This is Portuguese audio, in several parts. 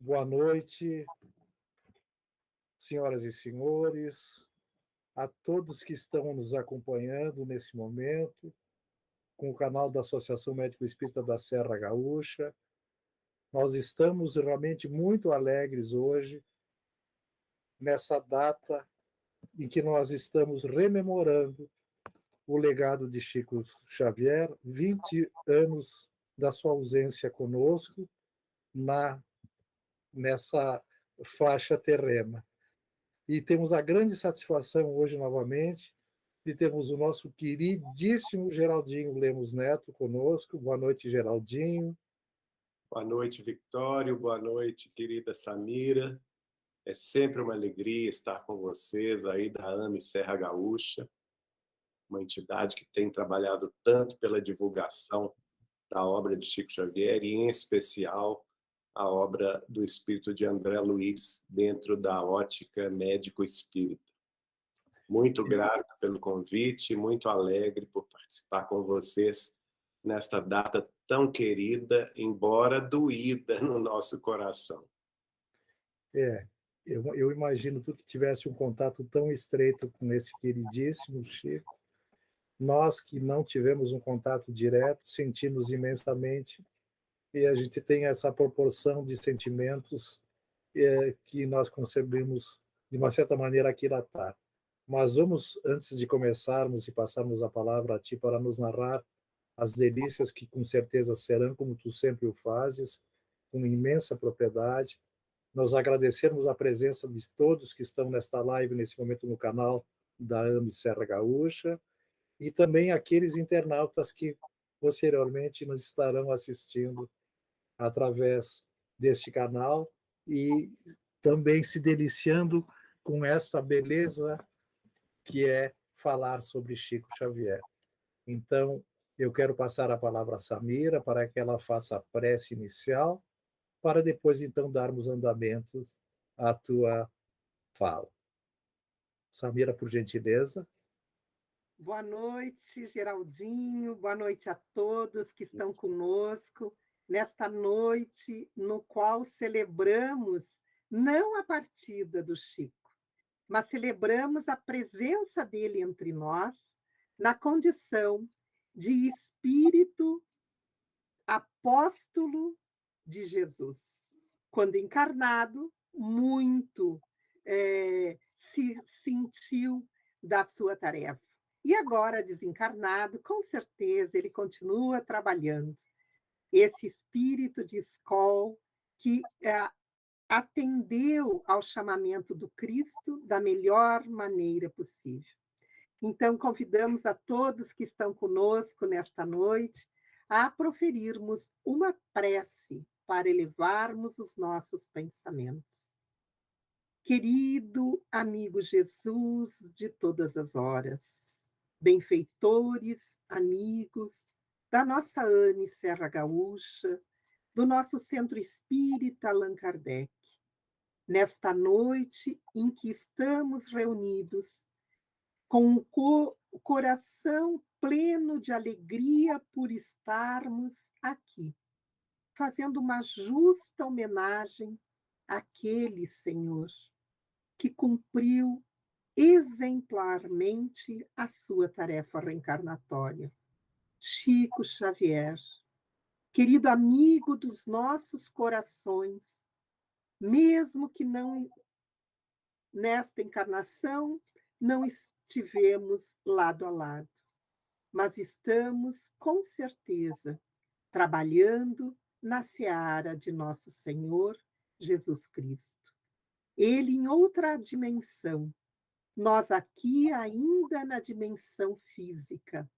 Boa noite, senhoras e senhores, a todos que estão nos acompanhando nesse momento, com o canal da Associação Médico Espírita da Serra Gaúcha. Nós estamos realmente muito alegres hoje, nessa data em que nós estamos rememorando o legado de Chico Xavier, 20 anos da sua ausência conosco nessa faixa terrena. E temos a grande satisfação hoje, novamente, de termos o nosso queridíssimo Geraldinho Lemos Neto conosco. Boa noite, Geraldinho. Boa noite, Victório. Boa noite, querida Samira. É sempre uma alegria estar com vocês aí da AME Serra Gaúcha, uma entidade que tem trabalhado tanto pela divulgação da obra de Chico Xavier e, em especial, a obra do espírito de André Luiz dentro da ótica médico-espírita. Muito grato pelo convite, muito alegre por participar com vocês nesta data tão querida, embora doída no nosso coração. Eu imagino tu que tivesse um contato tão estreito com esse queridíssimo Chico. Nós que não tivemos um contato direto, sentimos imensamente, e a gente tem essa proporção de sentimentos que nós concebemos, de uma certa maneira, aquilatar. Mas vamos, antes de começarmos e passarmos a palavra a ti para nos narrar as delícias que com certeza serão, como tu sempre o fazes, com imensa propriedade, nós agradecermos a presença de todos que estão nesta live, nesse momento, no canal da AME Serra Gaúcha, e também aqueles internautas que posteriormente nos estarão assistindo através deste canal e também se deliciando com essa beleza que é falar sobre Chico Xavier. Então, eu quero passar a palavra a Samira para que ela faça a prece inicial, para depois, então, darmos andamento à tua fala. Samira, por gentileza. Boa noite, Geraldinho. Boa noite a todos que estão conosco nesta noite no qual celebramos não a partida do Chico, mas celebramos a presença dele entre nós na condição de espírito apóstolo de Jesus. Quando encarnado, muito se sentiu da sua tarefa. E agora, desencarnado, com certeza ele continua trabalhando. Esse espírito de escola que atendeu ao chamamento do Cristo da melhor maneira possível. Então, convidamos a todos que estão conosco nesta noite a proferirmos uma prece para elevarmos os nossos pensamentos. Querido amigo Jesus de todas as horas, benfeitores, amigos da nossa AME Serra Gaúcha, do nosso Centro Espírita Allan Kardec, nesta noite em que estamos reunidos com o coração pleno de alegria por estarmos aqui, fazendo uma justa homenagem àquele Senhor que cumpriu exemplarmente a sua tarefa reencarnatória. Chico Xavier, querido amigo dos nossos corações, mesmo que não nesta encarnação não estivemos lado a lado, mas estamos, com certeza, trabalhando na seara de nosso Senhor Jesus Cristo. Ele em outra dimensão, nós aqui ainda na dimensão física,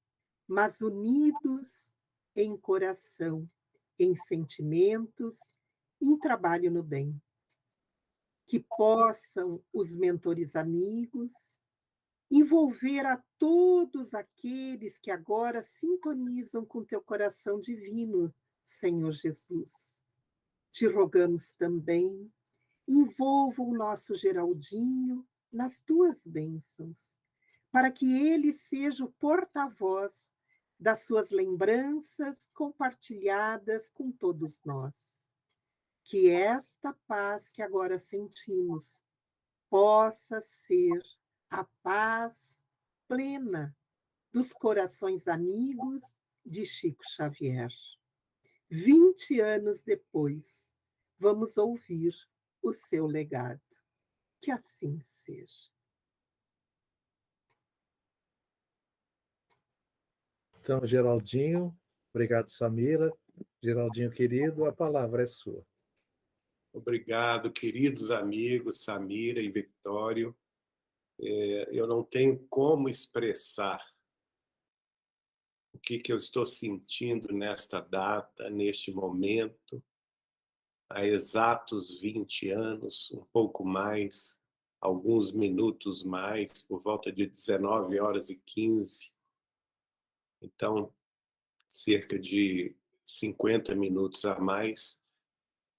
mas unidos em coração, em sentimentos, em trabalho no bem. Que possam os mentores amigos envolver a todos aqueles que agora sintonizam com teu coração divino, Senhor Jesus. Te rogamos também, envolva o nosso Geraldinho nas tuas bênçãos, para que ele seja o porta-voz das suas lembranças compartilhadas com todos nós. que esta paz que agora sentimos possa ser a paz plena dos corações amigos de Chico Xavier. 20 anos depois, vamos ouvir o seu legado. Que assim seja. Então, Geraldinho, obrigado, Samira. Geraldinho querido, a palavra é sua. Obrigado, queridos amigos, Samira e Victório. Eu não tenho como expressar o que eu estou sentindo nesta data, neste momento, há exatos 20 anos, um pouco mais, alguns minutos mais, por volta de 19h15. Então, cerca de 50 minutos a mais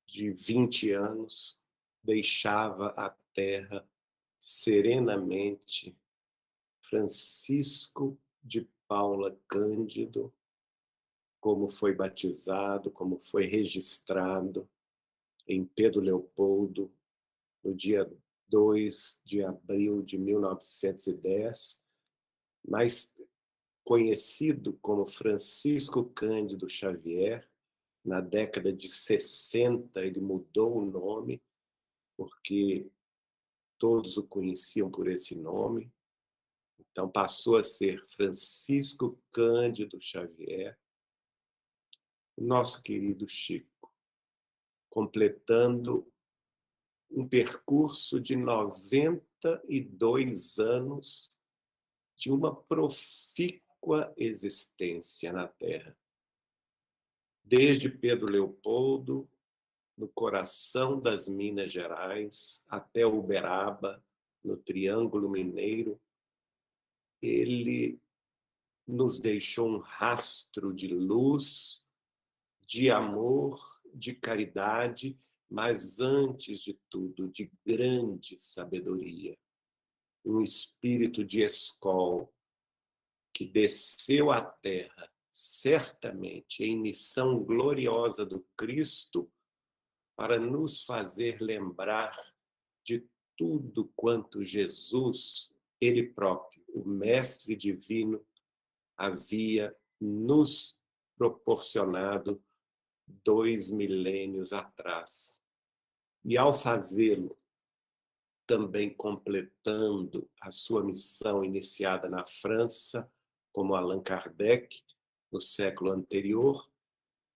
de 20 anos, deixava a terra serenamente Francisco de Paula Cândido, como foi batizado, como foi registrado em Pedro Leopoldo, no dia 2 de abril de 1910, mais conhecido como Francisco Cândido Xavier. Na década de 60, ele mudou o nome, porque todos o conheciam por esse nome. Então, passou a ser Francisco Cândido Xavier, nosso querido Chico, completando um percurso de 92 anos de uma profícua existência na Terra. Desde Pedro Leopoldo, no coração das Minas Gerais, até Uberaba, no Triângulo Mineiro, ele nos deixou um rastro de luz, de amor, de caridade, mas, antes de tudo, de grande sabedoria. Um espírito de escola que desceu à terra, certamente em missão gloriosa do Cristo, para nos fazer lembrar de tudo quanto Jesus, ele próprio, o Mestre Divino, havia nos proporcionado 2 milênios atrás. E, ao fazê-lo, também completando a sua missão iniciada na França, como Allan Kardec, no século anterior,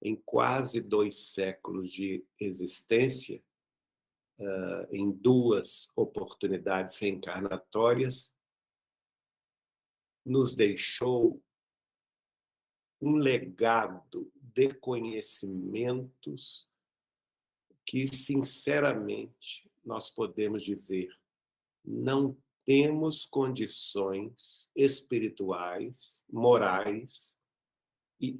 em quase 2 séculos de existência, em 2 oportunidades reencarnatórias, nos deixou um legado de conhecimentos que, sinceramente, nós podemos dizer, não temos condições espirituais, morais e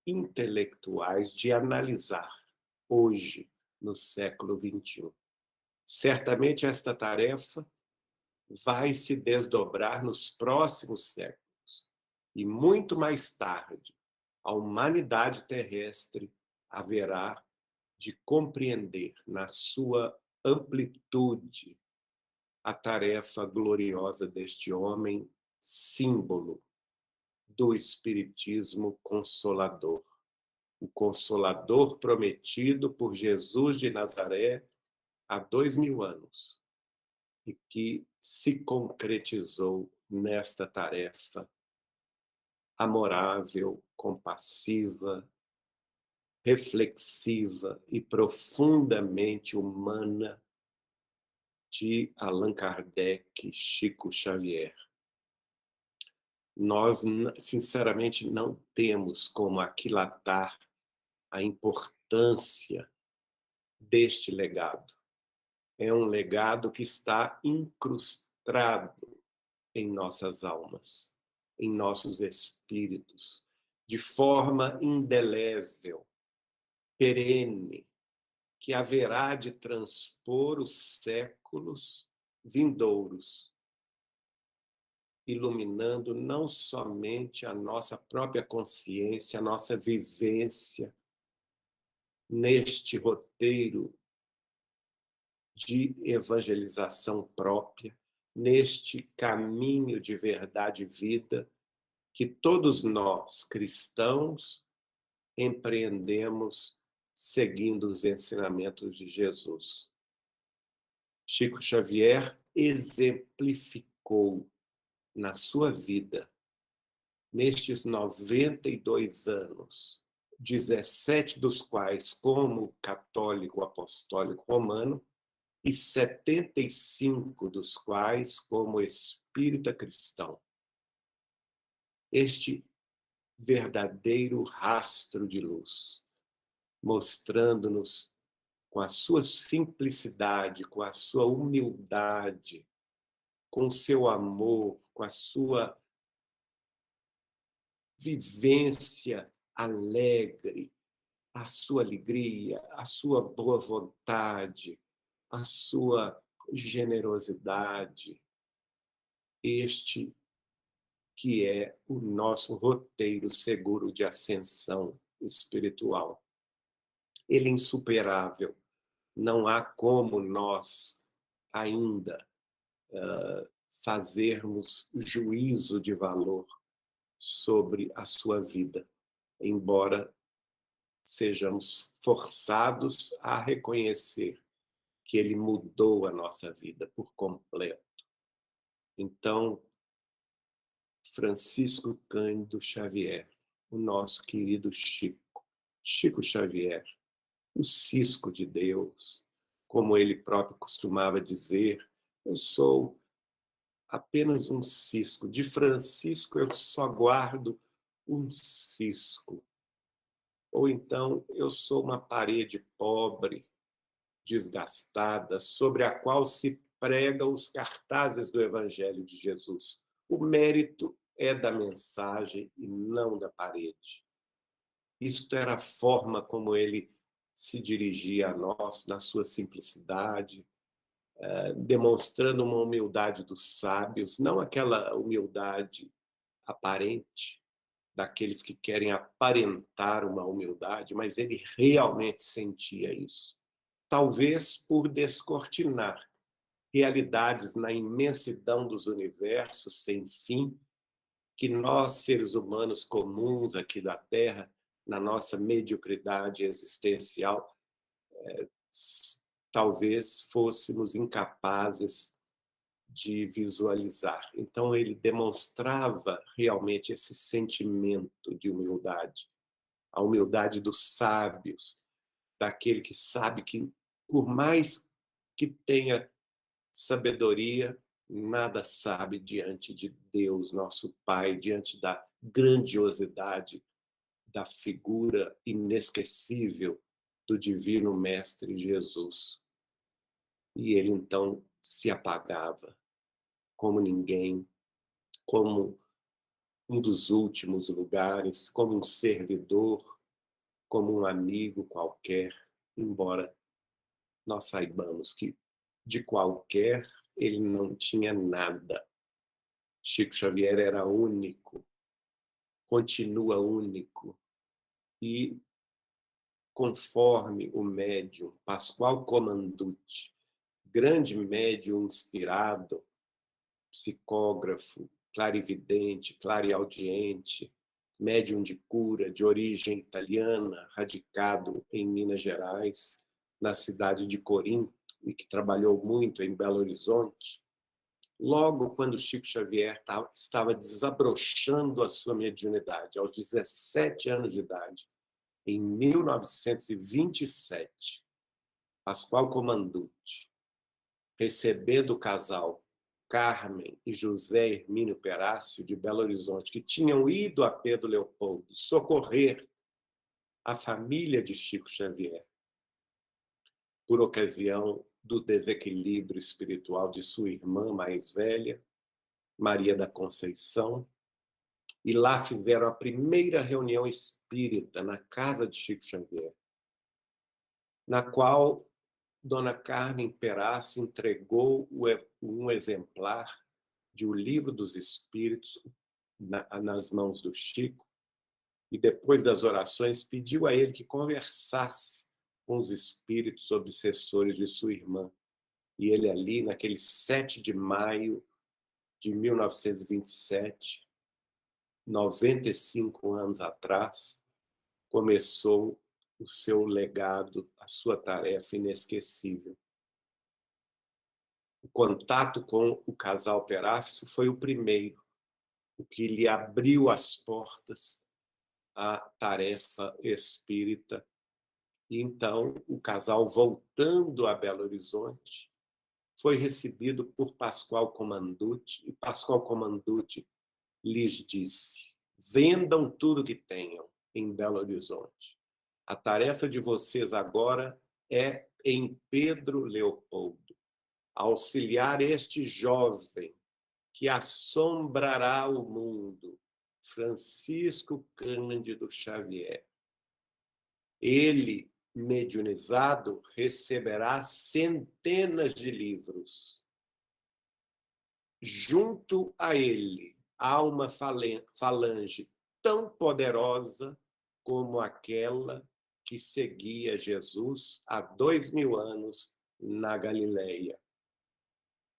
intelectuais de analisar hoje, no século XXI. Certamente esta tarefa vai se desdobrar nos próximos séculos, e muito mais tarde a humanidade terrestre haverá de compreender na sua amplitude a tarefa gloriosa deste homem, símbolo do Espiritismo Consolador. O Consolador prometido por Jesus de Nazaré há 2000 anos e que se concretizou nesta tarefa amorável, compassiva, reflexiva e profundamente humana de Allan Kardec, Chico Xavier. Nós, sinceramente, não temos como aquilatar a importância deste legado. É um legado que está incrustado em nossas almas, em nossos espíritos, de forma indelével, perene, que haverá de transpor os séculos vindouros, iluminando não somente a nossa própria consciência, a nossa vivência, neste roteiro de evangelização própria, neste caminho de verdade e vida que todos nós, cristãos, empreendemos seguindo os ensinamentos de Jesus. Chico Xavier exemplificou na sua vida, nestes 92 anos, 17 dos quais como católico apostólico romano e 75 dos quais como espírita cristão. Este verdadeiro rastro de luz, mostrando-nos com a sua simplicidade, com a sua humildade, com o seu amor, com a sua vivência alegre, a sua alegria, a sua boa vontade, a sua generosidade. Este que é o nosso roteiro seguro de ascensão espiritual. Ele é insuperável. Não há como nós ainda fazermos juízo de valor sobre a sua vida, embora sejamos forçados a reconhecer que ele mudou a nossa vida por completo. Então, Francisco Cândido Xavier, o nosso querido Chico Xavier, o cisco de Deus, como ele próprio costumava dizer, eu sou apenas um cisco. De Francisco eu só guardo um cisco. Ou então eu sou uma parede pobre, desgastada, sobre a qual se pregam os cartazes do Evangelho de Jesus. O mérito é da mensagem e não da parede. Isto era a forma como ele se dirigia a nós, na sua simplicidade, demonstrando uma humildade dos sábios, não aquela humildade aparente, daqueles que querem aparentar uma humildade, mas ele realmente sentia isso. Talvez por descortinar realidades na imensidão dos universos sem fim, que nós, seres humanos comuns aqui da Terra, na nossa mediocridade existencial, talvez fôssemos incapazes de visualizar. Então, ele demonstrava realmente esse sentimento de humildade, a humildade dos sábios, daquele que sabe que, por mais que tenha sabedoria, nada sabe diante de Deus, nosso Pai, diante da grandiosidade da figura inesquecível do Divino Mestre Jesus. E ele, então, se apagava como ninguém, como um dos últimos lugares, como um servidor, como um amigo qualquer, embora nós saibamos que de qualquer ele não tinha nada. Chico Xavier era único, continua único, e conforme o médium Pascoal Comanducci, grande médium inspirado, psicógrafo, clarividente, clareaudiente, médium de cura, de origem italiana, radicado em Minas Gerais, na cidade de Corinto, e que trabalhou muito em Belo Horizonte. Logo quando Chico Xavier estava desabrochando a sua mediunidade, aos 17 anos de idade, em 1927, Pascoal Comanducci, recebendo o casal Carmen e José Hermínio Perácio, de Belo Horizonte, que tinham ido a Pedro Leopoldo socorrer a família de Chico Xavier, por ocasião do desequilíbrio espiritual de sua irmã mais velha, Maria da Conceição, e lá fizeram a primeira reunião espírita na casa de Chico Xavier, na qual Dona Carmen Perácio entregou um exemplar de O Livro dos Espíritos nas mãos do Chico, e depois das orações pediu a ele que conversasse com os espíritos obsessores de sua irmã. E ele ali, naquele 7 de maio de 1927, 95 anos atrás, começou o seu legado, a sua tarefa inesquecível. O contato com o casal Peráfio foi o primeiro, o que lhe abriu as portas à tarefa espírita. E então, o casal, voltando a Belo Horizonte, foi recebido por Pascoal Comanduti, e Pascoal Comanduti lhes disse: vendam tudo que tenham em Belo Horizonte. A tarefa de vocês agora é em Pedro Leopoldo, auxiliar este jovem que assombrará o mundo, Francisco Cândido Xavier. Ele, mediunizado, receberá centenas de livros. Junto a ele há uma falange tão poderosa como aquela que seguia Jesus há 2000 anos na Galileia.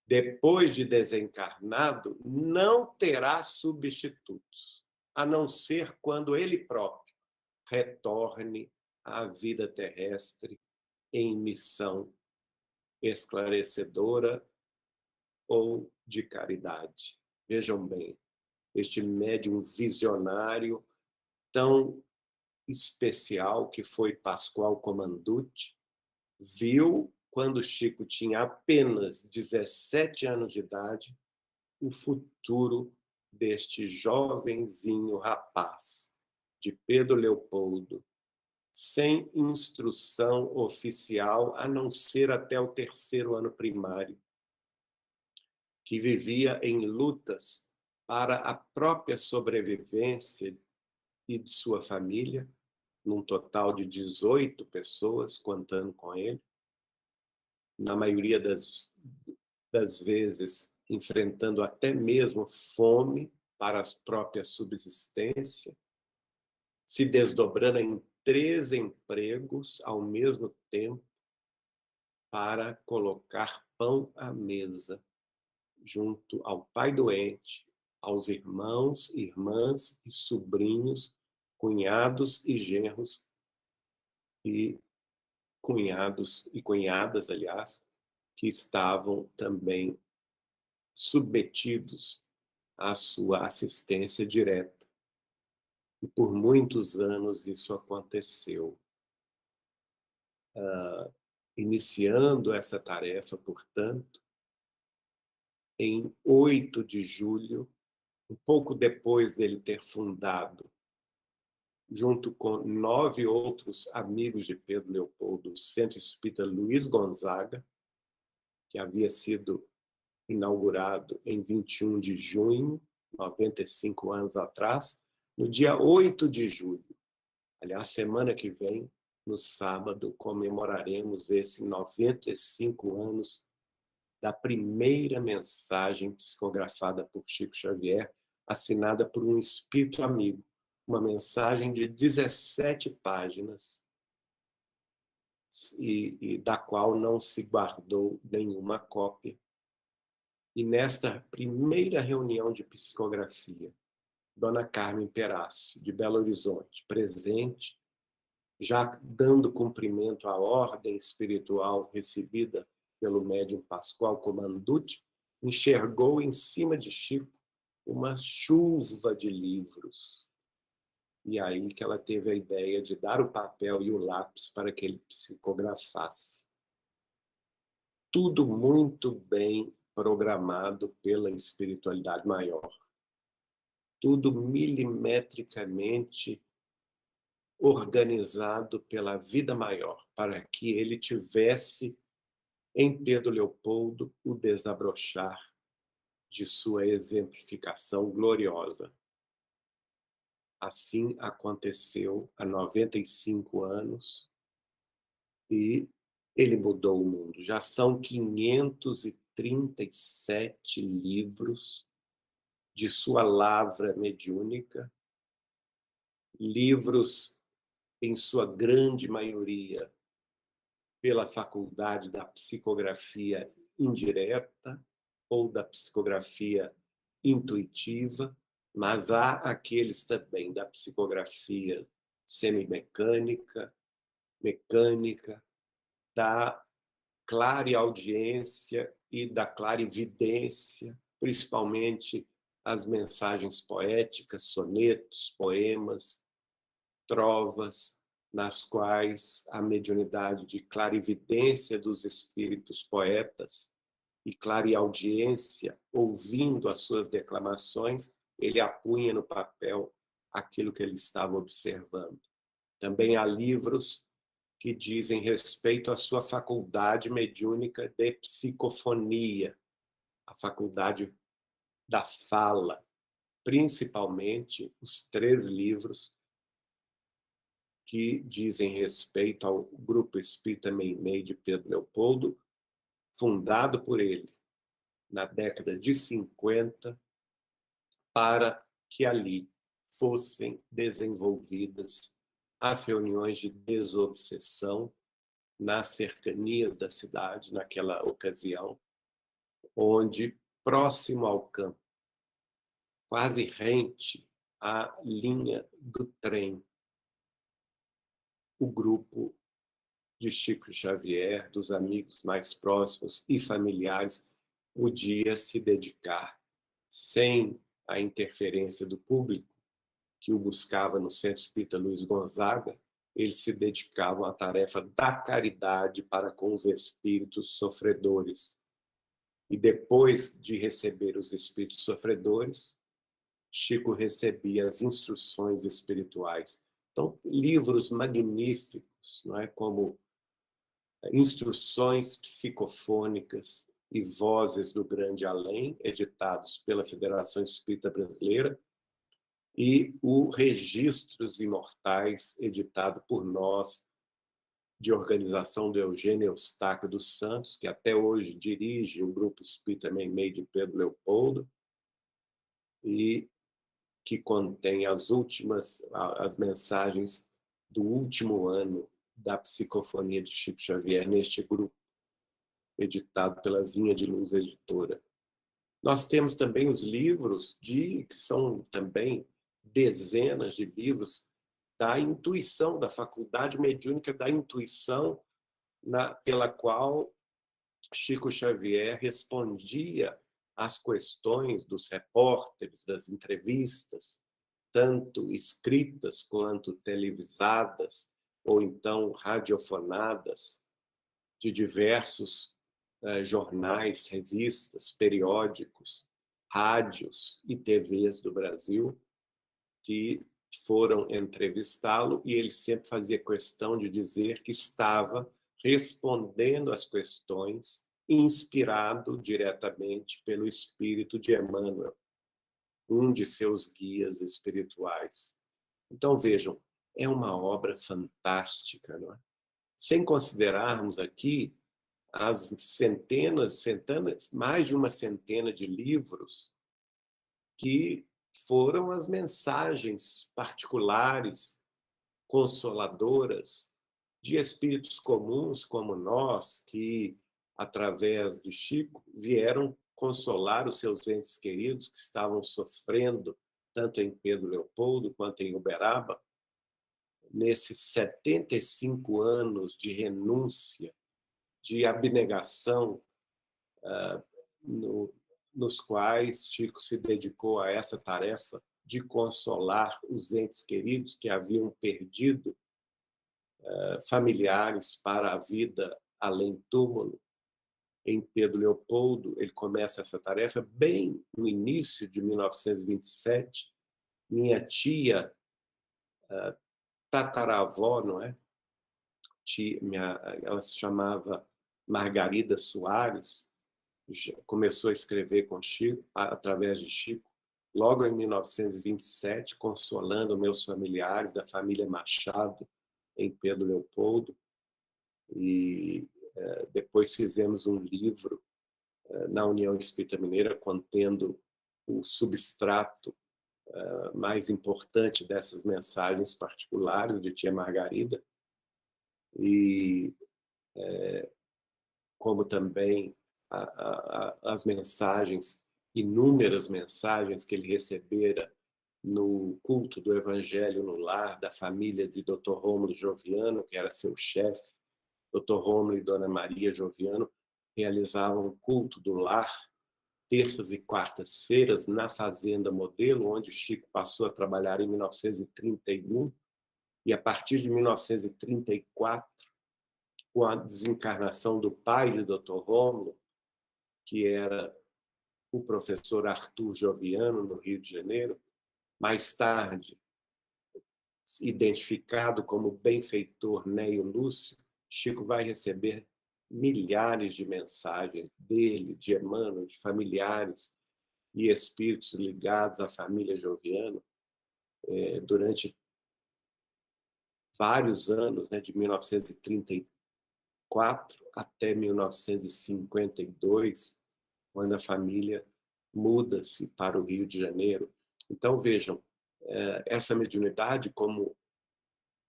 Depois de desencarnado, não terá substitutos, a não ser quando ele próprio retorne à vida terrestre em missão esclarecedora ou de caridade. Vejam bem, este médium visionário tão especial que foi Pascoal Comanduti, viu, quando Chico tinha apenas 17 anos de idade, o futuro deste jovenzinho rapaz, de Pedro Leopoldo, sem instrução oficial, a não ser até o 3º ano primário, que vivia em lutas para a própria sobrevivência e de sua família, num total de 18 pessoas, contando com ele, na maioria das vezes enfrentando até mesmo fome para a própria subsistência, se desdobrando em 3 empregos ao mesmo tempo para colocar pão à mesa, junto ao pai doente, aos irmãos, irmãs e sobrinhos, cunhados e genros, e cunhados e cunhadas, aliás, que estavam também submetidos à sua assistência direta. E por muitos anos isso aconteceu. Iniciando essa tarefa, portanto, em 8 de julho, um pouco depois dele ter fundado, junto com 9 outros amigos de Pedro Leopoldo, o Centro Espírita Luiz Gonzaga, que havia sido inaugurado em 21 de junho, 95 anos atrás, no dia 8 de julho. Aliás, semana que vem, no sábado, comemoraremos esses 95 anos da primeira mensagem psicografada por Chico Xavier, assinada por um espírito amigo, uma mensagem de 17 páginas, e da qual não se guardou nenhuma cópia. E nesta primeira reunião de psicografia, Dona Carmen Perácio, de Belo Horizonte, presente, já dando cumprimento à ordem espiritual recebida pelo médium Pascoal Comanduti, enxergou em cima de Chico uma chuva de livros. E aí que ela teve a ideia de dar o papel e o lápis para que ele psicografasse. Tudo muito bem programado pela espiritualidade maior. Tudo milimetricamente organizado pela vida maior, para que ele tivesse em Pedro Leopoldo o desabrochar de sua exemplificação gloriosa. Assim aconteceu há 95 anos e ele mudou o mundo. Já são 537 livros de sua lavra mediúnica, livros, em sua grande maioria, pela faculdade da psicografia indireta ou da psicografia intuitiva, mas há aqueles também da psicografia semimecânica, mecânica, da clareaudiência e da clarividência, principalmente as mensagens poéticas, sonetos, poemas, trovas, nas quais a mediunidade de clarividência dos espíritos poetas e clareaudiência, ouvindo as suas declamações, ele apunha no papel aquilo que ele estava observando. Também há livros que dizem respeito à sua faculdade mediúnica de psicofonia, a faculdade da fala, principalmente os 3 livros que dizem respeito ao Grupo Espírita Meimei de Pedro Leopoldo, fundado por ele na década de 50, para que ali fossem desenvolvidas as reuniões de desobsessão nas cercanias da cidade, naquela ocasião, onde, próximo ao campo, quase rente à linha do trem, o grupo de Chico Xavier, dos amigos mais próximos e familiares, podia se dedicar, sem a interferência do público, que o buscava no Centro Espírita Luiz Gonzaga, eles se dedicavam à tarefa da caridade para com os espíritos sofredores. E depois de receber os espíritos sofredores, Chico recebia as instruções espirituais. Então, livros magníficos, não é? Como Instruções Psicofônicas e Vozes do Grande Além, editados pela Federação Espírita Brasileira, e o Registros Imortais, editado por nós, de organização do Eugênio Eustáquio dos Santos, que até hoje dirige o Grupo Espírita Meimei de Pedro Leopoldo, e que contém as mensagens do último ano da psicofonia de Chico Xavier neste grupo, editado pela Vinha de Luz Editora. Nós temos também os livros, que são também dezenas de livros, da intuição, da faculdade mediúnica da intuição, pela qual Chico Xavier respondia às questões dos repórteres, das entrevistas, tanto escritas quanto televisadas, ou então radiofonadas, de diversos jornais, revistas, periódicos, rádios e TVs do Brasil, que foram entrevistá-lo, e ele sempre fazia questão de dizer que estava respondendo às questões inspirado diretamente pelo espírito de Emmanuel, um de seus guias espirituais. Então, vejam, é uma obra fantástica, não é? Sem considerarmos aqui as centenas, mais de uma centena de livros que foram as mensagens particulares, consoladoras, de espíritos comuns como nós, que, através de Chico, vieram consolar os seus entes queridos que estavam sofrendo, tanto em Pedro Leopoldo quanto em Uberaba, nesses 75 anos de renúncia, de abnegação, nos quais Chico se dedicou a essa tarefa de consolar os entes queridos que haviam perdido familiares para a vida além túmulo. Em Pedro Leopoldo, ele começa essa tarefa bem no início de 1927. Minha tia, tataravó, não é? Ela se chamava Margarida Soares, começou a escrever com Chico, através de Chico, logo em 1927, consolando meus familiares da família Machado, em Pedro Leopoldo, e depois fizemos um livro na União Espírita Mineira contendo o substrato mais importante dessas mensagens particulares de tia Margarida, e como também as mensagens, inúmeras mensagens que ele recebera no culto do Evangelho no lar da família de Dr. Rômulo Joviano, que era seu chefe. Dr. Rômulo e Dona Maria Joviano realizavam o culto do lar terças e quartas-feiras na Fazenda Modelo, onde o Chico passou a trabalhar em 1931, e a partir de 1934, com a desencarnação do pai de Dr. Rômulo, que era o professor Arthur Joviano, no Rio de Janeiro, mais tarde identificado como benfeitor Neio Lúcio, Chico vai receber milhares de mensagens dele, de Emmanuel, de familiares e espíritos ligados à família Joviano durante vários anos, né, de 1934 até 1952, quando a família muda-se para o Rio de Janeiro. Então, vejam, essa mediunidade, como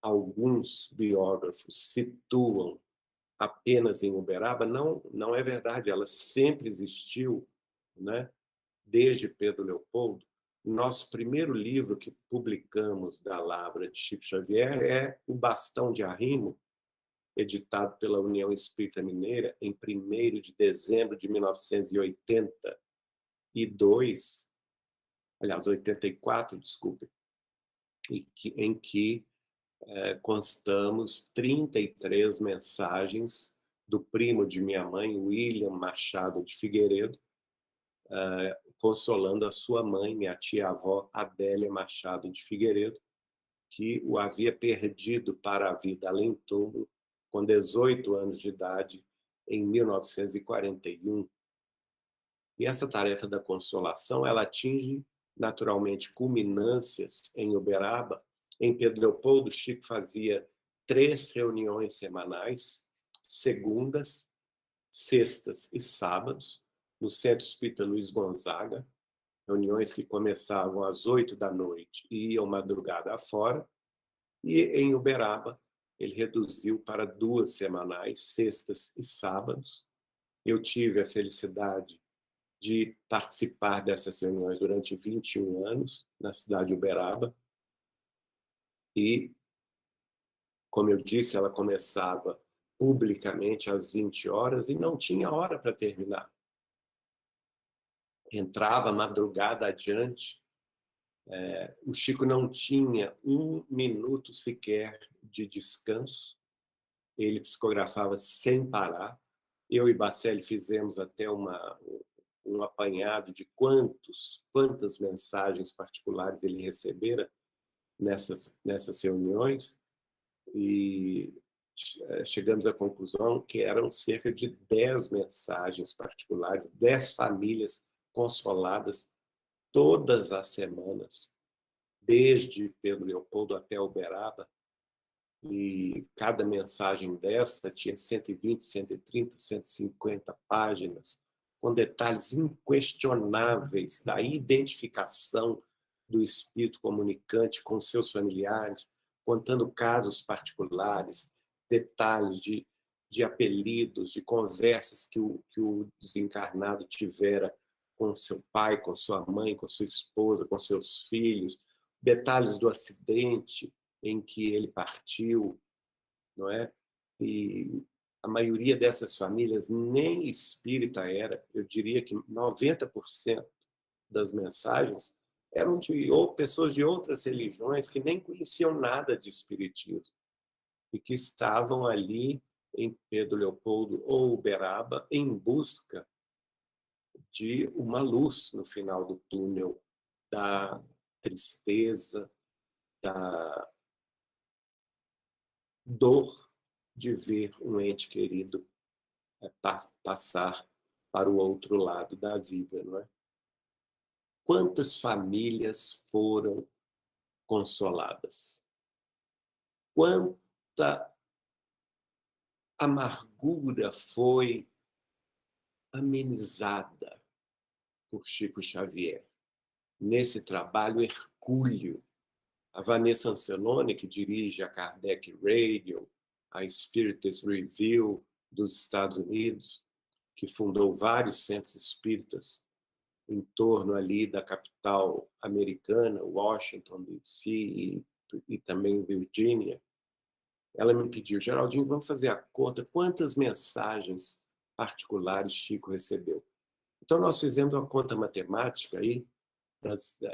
alguns biógrafos situam apenas em Uberaba, não é verdade, ela sempre existiu, né? Desde Pedro Leopoldo. Nosso primeiro livro que publicamos da Lavra de Chico Xavier é O Bastão de Arrimo, editado pela União Espírita Mineira em 1º de dezembro de 1982, aliás, 84, desculpe, em que constamos 33 mensagens do primo de minha mãe, William Machado de Figueiredo, consolando a sua mãe, minha tia-avó Adélia Machado de Figueiredo, que o havia perdido para a vida além-túmulo com 18 anos de idade em 1941. E essa tarefa da consolação, ela atinge naturalmente culminâncias em Uberaba. Em Pedro Leopoldo, Chico fazia 3 reuniões semanais, segundas, sextas e sábados, no Centro Espírita Luiz Gonzaga, reuniões que começavam às 8 da noite e iam madrugada afora. E em Uberaba, ele reduziu para 2 semanais, sextas e sábados. Eu tive a felicidade de participar dessas reuniões durante 21 anos, na cidade de Uberaba. E, como eu disse, ela começava publicamente às 20 horas e não tinha hora para terminar. Entrava madrugada adiante. O Chico não tinha 1 minuto sequer de descanso. Ele psicografava sem parar. Eu e Bacelli fizemos até um apanhado de quantas mensagens particulares ele recebera nessas reuniões, e chegamos à conclusão que eram cerca de 10 mensagens particulares, 10 famílias consoladas todas as semanas, desde Pedro Leopoldo até Uberaba, e cada mensagem dessa tinha 120, 130, 150 páginas, com detalhes inquestionáveis da identificação do espírito comunicante com seus familiares, contando casos particulares, detalhes de apelidos, de conversas que o desencarnado tivera com seu pai, com sua mãe, com sua esposa, com seus filhos, detalhes do acidente em que ele partiu, não é? E a maioria dessas famílias nem espírita era. Eu diria que 90% das mensagens eram de pessoas de outras religiões que nem conheciam nada de espiritismo e que estavam ali em Pedro Leopoldo ou Uberaba em busca de uma luz no final do túnel da tristeza, da dor de ver um ente querido passar para o outro lado da vida, não é? Quantas famílias foram consoladas? Quanta amargura foi amenizada por Chico Xavier nesse trabalho hercúleo. A Vanessa Ancelone, que dirige a Kardec Radio, a Spiritist Review, dos Estados Unidos, que fundou vários centros espíritas em torno ali da capital americana, Washington, D.C. e também Virgínia. Ela me pediu: Geraldinho, vamos fazer a conta, quantas mensagens particulares Chico recebeu. Então, nós fizemos uma conta matemática aí,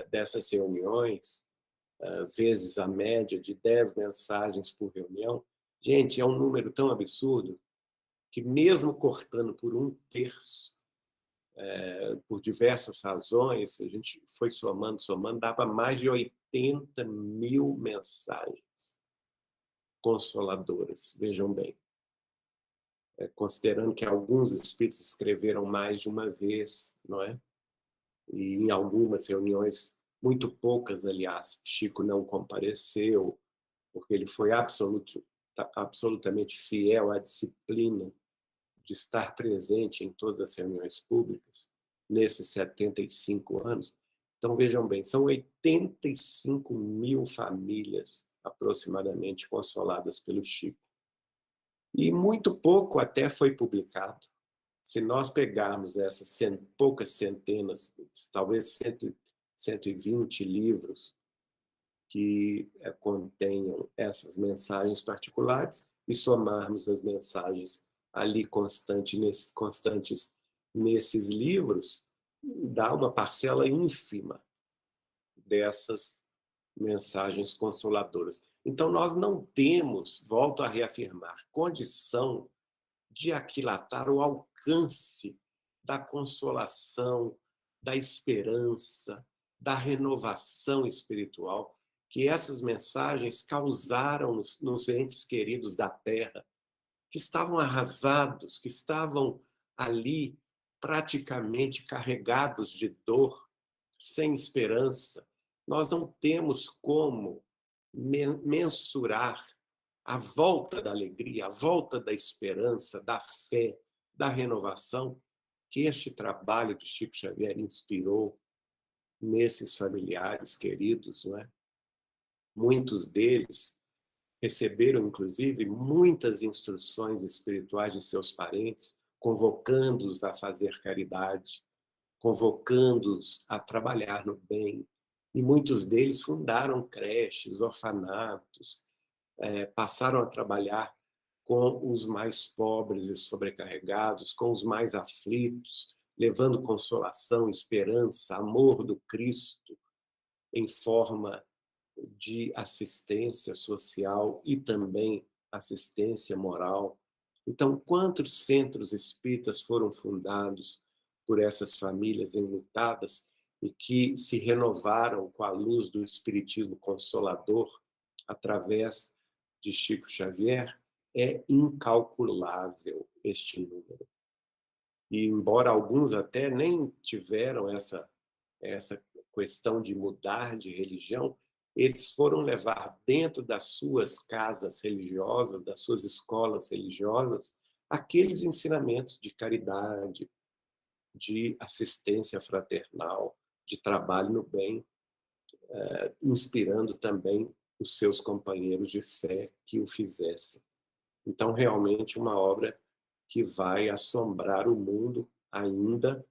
dessas reuniões, vezes a média de 10 mensagens por reunião. Gente, é um número tão absurdo que, mesmo cortando por 1/3, por diversas razões, a gente foi somando, dava mais de 80 mil mensagens consoladoras, vejam bem. Considerando que alguns espíritos escreveram mais de uma vez, não é? E em algumas reuniões, muito poucas, aliás, Chico não compareceu, porque ele foi absolutamente fiel à disciplina de estar presente em todas as reuniões públicas, nesses 75 anos. Então, vejam bem, são 85 mil famílias, aproximadamente, consoladas pelo Chico. E muito pouco até foi publicado. Se nós pegarmos essas poucas centenas, talvez 120 livros que contenham essas mensagens particulares e somarmos as mensagens ali constantes nesses livros, dá uma parcela ínfima dessas mensagens consoladoras. Então, nós não temos, volto a reafirmar, condição de aquilatar o alcance da consolação, da esperança, da renovação espiritual que essas mensagens causaram nos entes queridos da Terra, que estavam arrasados, que estavam ali praticamente carregados de dor, sem esperança. Nós não temos como mensurar a volta da alegria, a volta da esperança, da fé, da renovação que este trabalho de Chico Xavier inspirou nesses familiares queridos, não é? Muitos deles receberam, inclusive, muitas instruções espirituais de seus parentes, convocando-os a fazer caridade, convocando-os a trabalhar no bem. E muitos deles fundaram creches, orfanatos, passaram a trabalhar com os mais pobres e sobrecarregados, com os mais aflitos, levando consolação, esperança, amor do Cristo em forma de assistência social e também assistência moral. Então, quantos centros espíritas foram fundados por essas famílias enlutadas e que se renovaram com a luz do espiritismo consolador através de Chico Xavier? É incalculável este número. E embora alguns até nem tiveram essa questão de mudar de religião, eles foram levar dentro das suas casas religiosas, das suas escolas religiosas, aqueles ensinamentos de caridade, de assistência fraternal, de trabalho no bem, inspirando também os seus companheiros de fé que o fizessem. Então, realmente, uma obra que vai assombrar o mundo ainda,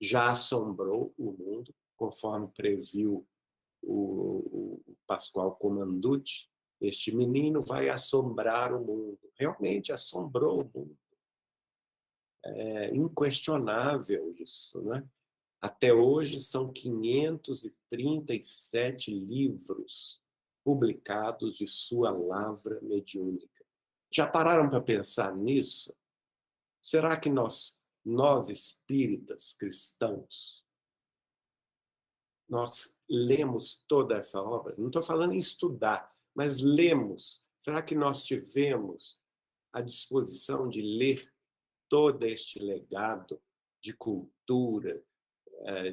já assombrou o mundo, conforme previu o Pascoal Comanducci. Este menino vai assombrar o mundo. Realmente assombrou o mundo. É inquestionável isso, né? Até hoje são 537 livros publicados de sua lavra mediúnica. Já pararam para pensar nisso? Será que nós espíritas cristãos, nós lemos toda essa obra? Não estou falando em estudar, mas lemos. Será que nós tivemos a disposição de ler todo este legado de cultura,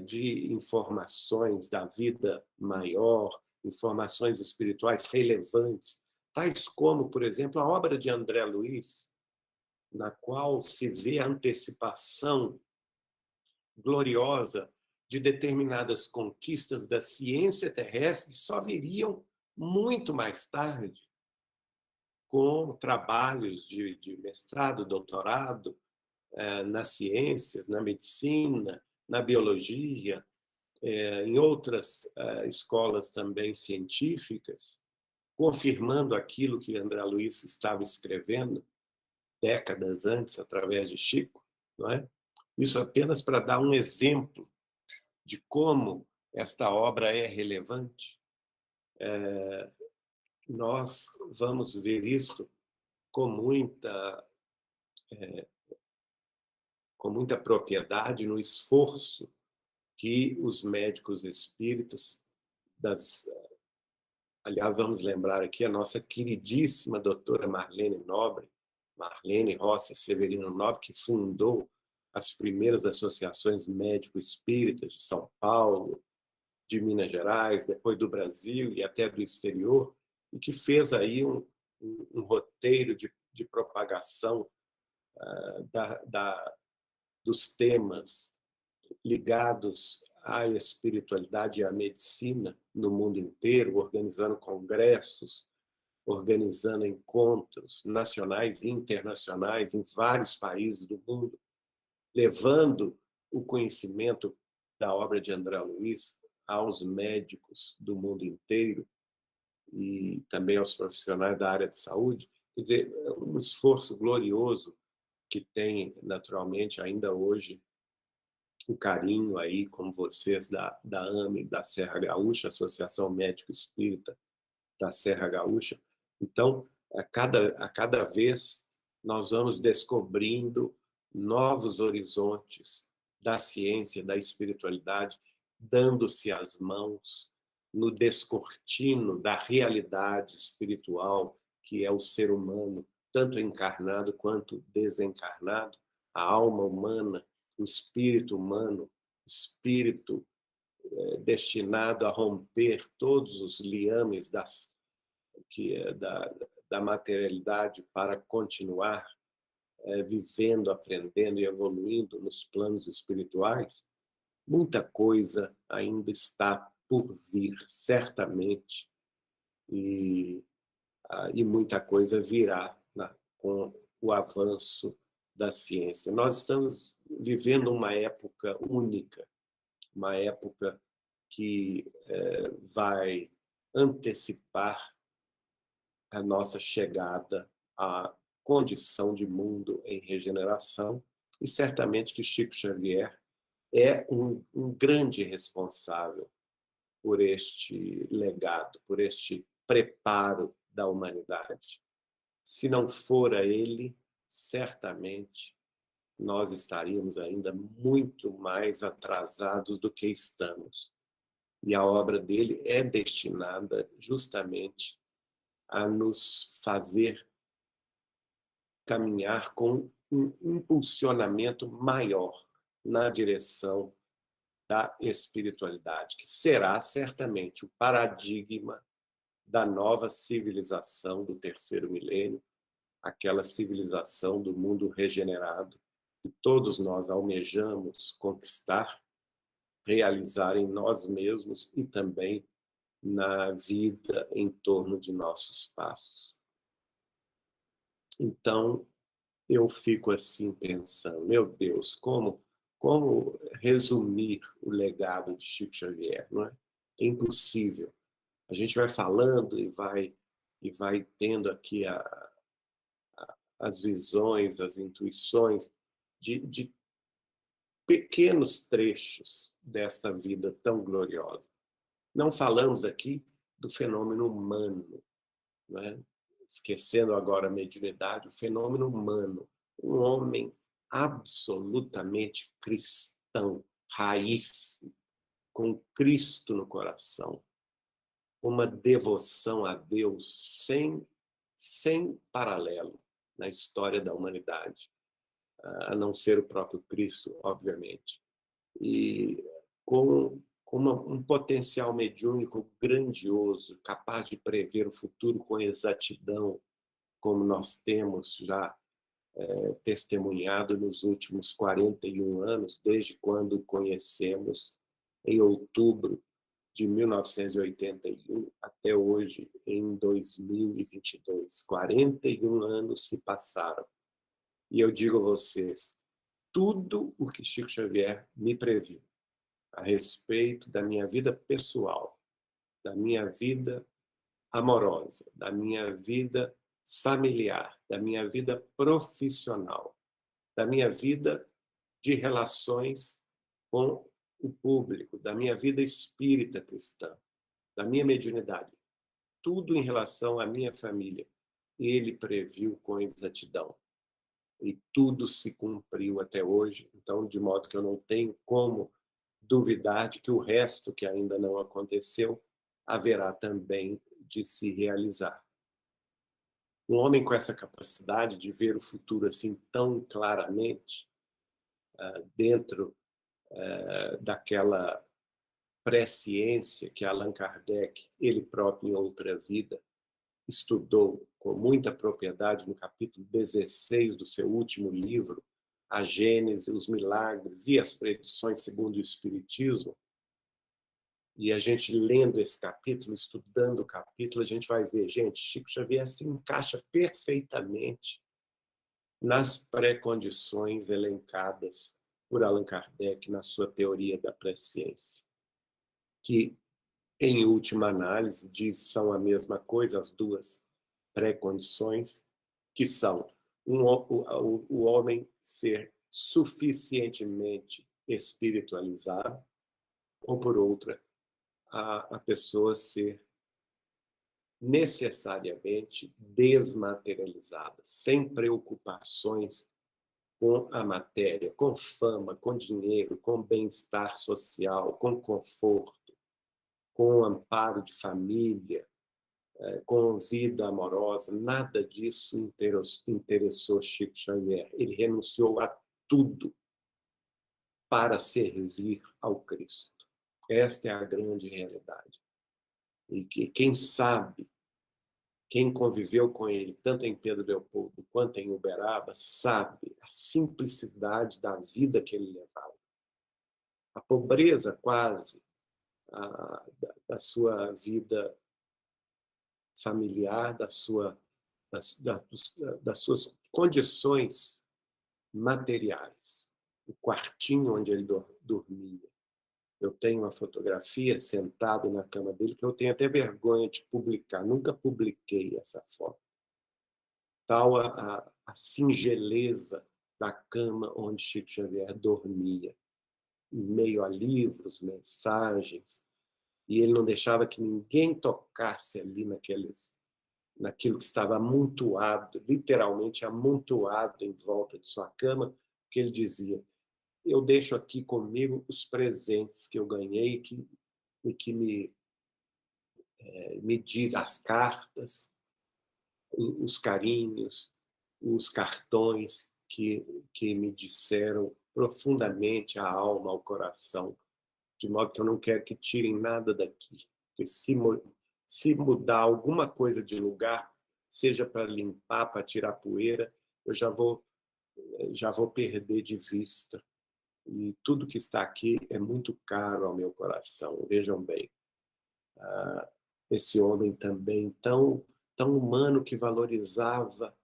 de informações da vida maior, informações espirituais relevantes, tais como, por exemplo, a obra de André Luiz, na qual se vê a antecipação gloriosa de determinadas conquistas da ciência terrestre que só viriam muito mais tarde. com trabalhos de mestrado, doutorado, nas ciências, na medicina, na biologia, em outras escolas também científicas, confirmando aquilo que André Luiz estava escrevendo décadas antes, através de Chico, não é? Isso apenas para dar um exemplo de como esta obra é relevante. Nós vamos ver isso com muita propriedade no esforço que os médicos espíritas aliás, vamos lembrar aqui a nossa queridíssima doutora Marlene Nobre, Marlene Rossi Severino Nobre, que fundou as primeiras associações médico-espíritas de São Paulo, de Minas Gerais, depois do Brasil e até do exterior, e que fez aí um roteiro de propagação dos temas ligados à espiritualidade e à medicina no mundo inteiro, organizando congressos, organizando encontros nacionais e internacionais em vários países do mundo, levando o conhecimento da obra de André Luiz aos médicos do mundo inteiro e também aos profissionais da área de saúde. Quer dizer, é um esforço glorioso que tem, naturalmente, ainda hoje, o carinho aí, como vocês, da AME, da Serra Gaúcha, Associação Médico Espírita da Serra Gaúcha. Então, a cada vez, nós vamos descobrindo novos horizontes da ciência, da espiritualidade, dando-se as mãos no descortino da realidade espiritual, que é o ser humano, tanto encarnado quanto desencarnado, a alma humana, o espírito humano, espírito destinado a romper todos os liames da materialidade para continuar vivendo, aprendendo e evoluindo nos planos espirituais. Muita coisa ainda está por vir, certamente, e muita coisa virá com o avanço da ciência. Nós estamos vivendo uma época única, uma época que vai antecipar a nossa chegada à condição de mundo em regeneração, e certamente que Chico Xavier é um grande responsável por este legado, por este preparo da humanidade. Se não fora ele, certamente nós estaríamos ainda muito mais atrasados do que estamos. E a obra dele é destinada justamente a nos fazer caminhar com um impulsionamento maior na direção da espiritualidade, que será certamente o paradigma da nova civilização do terceiro milênio, aquela civilização do mundo regenerado que todos nós almejamos conquistar, realizar em nós mesmos e também na vida em torno de nossos passos. Então, eu fico assim pensando, meu Deus, como resumir o legado de Chico Xavier, não é? É impossível. A gente vai falando e vai tendo aqui as visões, as intuições de pequenos trechos desta vida tão gloriosa. Não falamos aqui do fenômeno humano, não é? Esquecendo agora a mediunidade, o fenômeno humano, um homem absolutamente cristão, raiz, com Cristo no coração, uma devoção a Deus sem paralelo na história da humanidade, a não ser o próprio Cristo, obviamente. E com um potencial mediúnico grandioso, capaz de prever o futuro com exatidão, como nós temos já testemunhado nos últimos 41 anos, desde quando o conhecemos em outubro de 1981 até hoje, em 2022. 41 anos se passaram. E eu digo a vocês, tudo o que Chico Xavier me previu a respeito da minha vida pessoal, da minha vida amorosa, da minha vida familiar, da minha vida profissional, da minha vida de relações com o público, da minha vida espírita cristã, da minha mediunidade, tudo em relação à minha família, ele previu com exatidão. E tudo se cumpriu até hoje, então, de modo que eu não tenho como duvidar de que o resto que ainda não aconteceu haverá também de se realizar. Um homem com essa capacidade de ver o futuro assim tão claramente, dentro daquela presciência que Allan Kardec, ele próprio em outra vida, estudou com muita propriedade no capítulo 16 do seu último livro, A Gênese, os Milagres e as Predições segundo o Espiritismo. E a gente lendo esse capítulo, estudando o capítulo, a gente vai ver, gente, Chico Xavier se encaixa perfeitamente nas pré-condições elencadas por Allan Kardec na sua teoria da presciência, que, em última análise, diz que são a mesma coisa, as duas pré-condições, que são o homem ser suficientemente espiritualizado, ou, por outra, a pessoa ser necessariamente desmaterializada, sem preocupações com a matéria, com fama, com dinheiro, com bem-estar social, com conforto, com amparo de família, com vida amorosa. Nada disso interessou Chico Xavier. Ele renunciou a tudo para servir ao Cristo. Esta é a grande realidade. E que quem sabe, quem conviveu com ele, tanto em Pedro Leopoldo quanto em Uberaba, sabe a simplicidade da vida que ele levava. A pobreza quase da sua vida familiar, das suas condições materiais. O quartinho onde ele dormia. Eu tenho uma fotografia sentado na cama dele que eu tenho até vergonha de publicar. Nunca publiquei essa foto. Tal a singeleza da cama onde Chico Xavier dormia, em meio a livros, mensagens, e ele não deixava que ninguém tocasse ali naquilo que estava amontoado, literalmente amontoado em volta de sua cama, que ele dizia: eu deixo aqui comigo os presentes que eu ganhei e que me diz as cartas, os carinhos, os cartões que me disseram profundamente a alma, ao coração, de modo que eu não quero que tirem nada daqui. Porque se mudar alguma coisa de lugar, seja para limpar, para tirar poeira, eu já vou perder de vista. E tudo que está aqui é muito caro ao meu coração. Vejam bem, esse homem também tão humano, que valorizava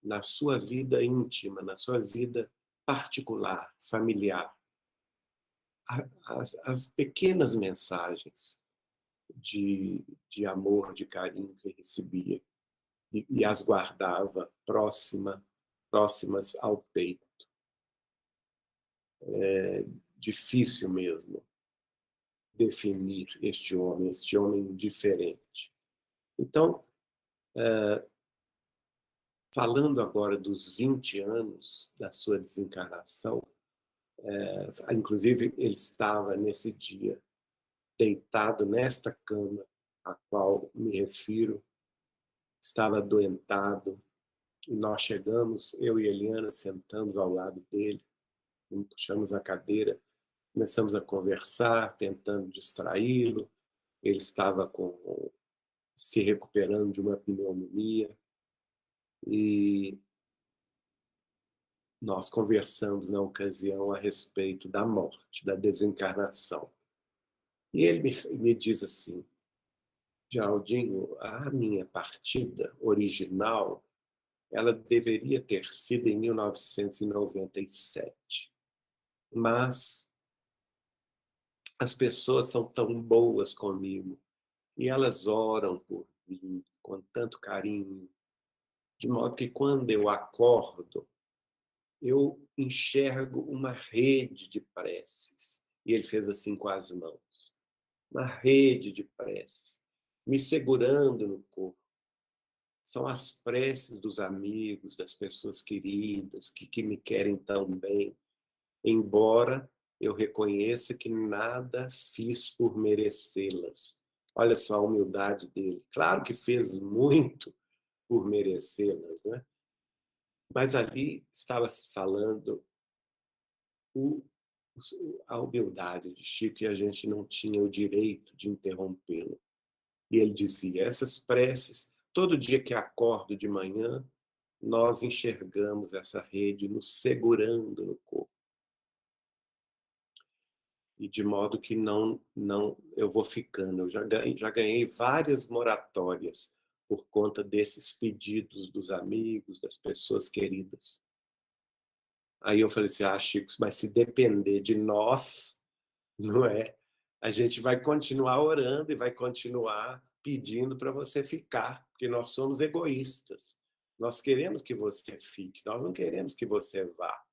na sua vida íntima, na sua vida particular, familiar, as pequenas mensagens de amor, de carinho que recebia, e as guardava próximas ao peito. É difícil mesmo definir este homem diferente. Então, falando agora dos 20 anos da sua desencarnação, inclusive ele estava nesse dia deitado nesta cama a qual me refiro, estava adoentado, e nós chegamos, eu e Eliana sentamos ao lado dele, puxamos a cadeira, começamos a conversar, tentando distraí-lo. Ele estava se recuperando de uma pneumonia, e nós conversamos na ocasião a respeito da morte, da desencarnação. E ele me diz assim: Geraldinho, a minha partida original, ela deveria ter sido em 1997. Mas as pessoas são tão boas comigo e elas oram por mim com tanto carinho, de modo que quando eu acordo, eu enxergo uma rede de preces. E ele fez assim com as mãos. Uma rede de preces, me segurando no corpo. São as preces dos amigos, das pessoas queridas, que me querem tão bem, embora eu reconheça que nada fiz por merecê-las. Olha só a humildade dele. Claro que fez muito por merecê-las, né? Mas ali estava se falando o, a humildade de Chico, e a gente não tinha o direito de interrompê-lo. E ele dizia: essas preces, todo dia que acordo de manhã, nós enxergamos essa rede nos segurando no corpo. E de modo que não eu vou ficando. Eu já ganhei várias moratórias por conta desses pedidos dos amigos, das pessoas queridas. Aí eu falei assim: Chico, mas se depender de nós, não é? A gente vai continuar orando e vai continuar pedindo para você ficar, porque nós somos egoístas. Nós queremos que você fique, nós não queremos que você vá.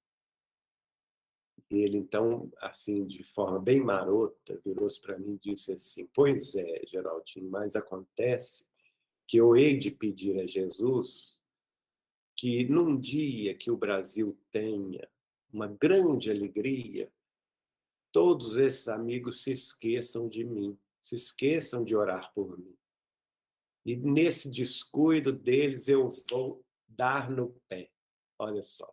E ele, então, assim, de forma bem marota, virou-se para mim e disse assim: pois é, Geraldinho, mas acontece que eu hei de pedir a Jesus que num dia que o Brasil tenha uma grande alegria, todos esses amigos se esqueçam de mim, se esqueçam de orar por mim. E nesse descuido deles eu vou dar no pé. Olha só,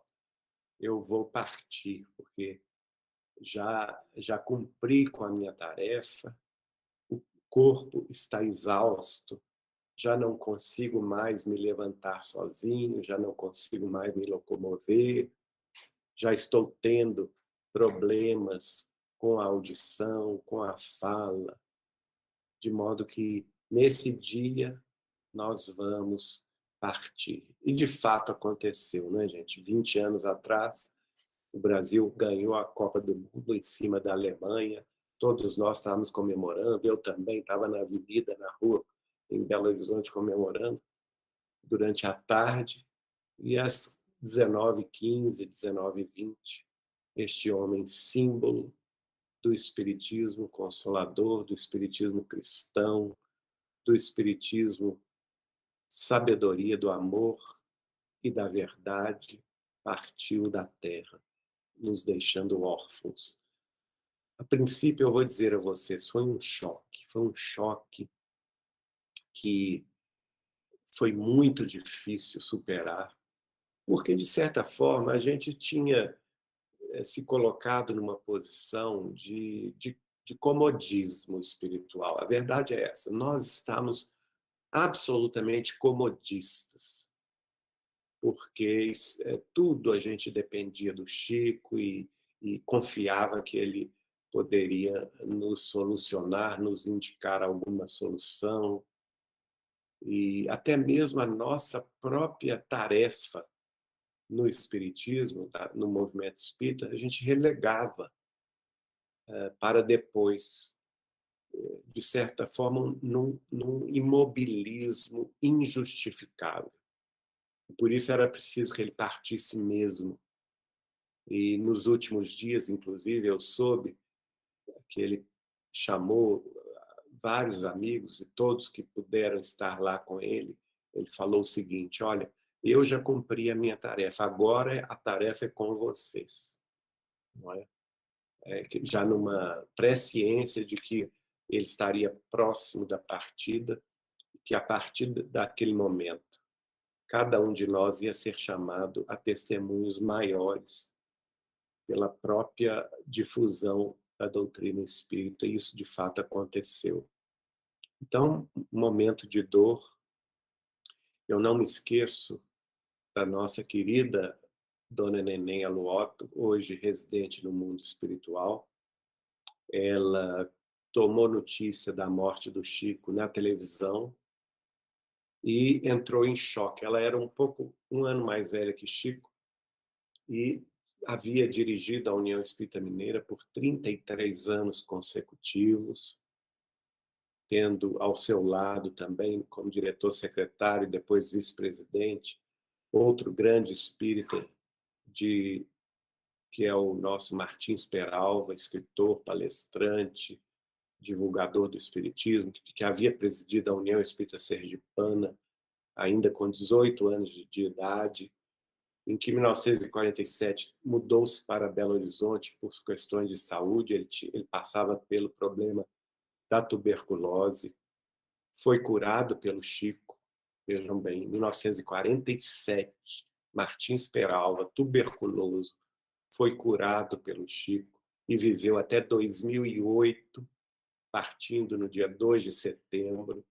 eu vou partir, porque já cumpri com a minha tarefa, o corpo está exausto, já não consigo mais me levantar sozinho, já não consigo mais me locomover, já estou tendo problemas com a audição, com a fala, de modo que nesse dia nós vamos partir. E de fato aconteceu, né, gente? 20 anos atrás, o Brasil ganhou a Copa do Mundo em cima da Alemanha, todos nós estávamos comemorando, eu também estava na avenida, na rua, em Belo Horizonte, comemorando durante a tarde, e às 19h15, 19h20, este homem símbolo do espiritismo consolador, do espiritismo cristão, do espiritismo sabedoria do amor e da verdade, partiu da terra, nos deixando órfãos. A princípio, eu vou dizer a vocês, foi um choque que foi muito difícil superar, porque, de certa forma, a gente tinha se colocado numa posição de comodismo espiritual. A verdade é essa, nós estamos absolutamente comodistas, porque tudo a gente dependia do Chico e confiava que ele poderia nos solucionar, nos indicar alguma solução, e até mesmo a nossa própria tarefa no espiritismo, no movimento espírita, a gente relegava para depois, de certa forma, num imobilismo injustificável. Por isso era preciso que ele partisse mesmo. E nos últimos dias, inclusive, eu soube que ele chamou vários amigos e todos que puderam estar lá com ele. Ele falou o seguinte: olha, eu já cumpri a minha tarefa, agora a tarefa é com vocês. Não é? Já numa presciência de que ele estaria próximo da partida, que a partir daquele momento, cada um de nós ia ser chamado a testemunhos maiores pela própria difusão da doutrina espírita, e isso de fato aconteceu. Então, um momento de dor, eu não me esqueço da nossa querida Dona Neném Aluoto, hoje residente no mundo espiritual. Ela, tomou notícia da morte do Chico na televisão e entrou em choque. Ela era um ano mais velha que Chico e havia dirigido a União Espírita Mineira por 33 anos consecutivos, tendo ao seu lado também, como diretor-secretário e depois vice-presidente, outro grande espírita que é o nosso Martins Peralva, escritor, palestrante, divulgador do espiritismo, que havia presidido a União Espírita Sergipana, ainda com 18 anos de idade, em que, em 1947, mudou-se para Belo Horizonte por questões de saúde. Ele passava pelo problema da tuberculose, foi curado pelo Chico. Vejam bem, em 1947, Martins Peralva, tuberculoso, foi curado pelo Chico e viveu até 2008, partindo no dia 2 de setembro.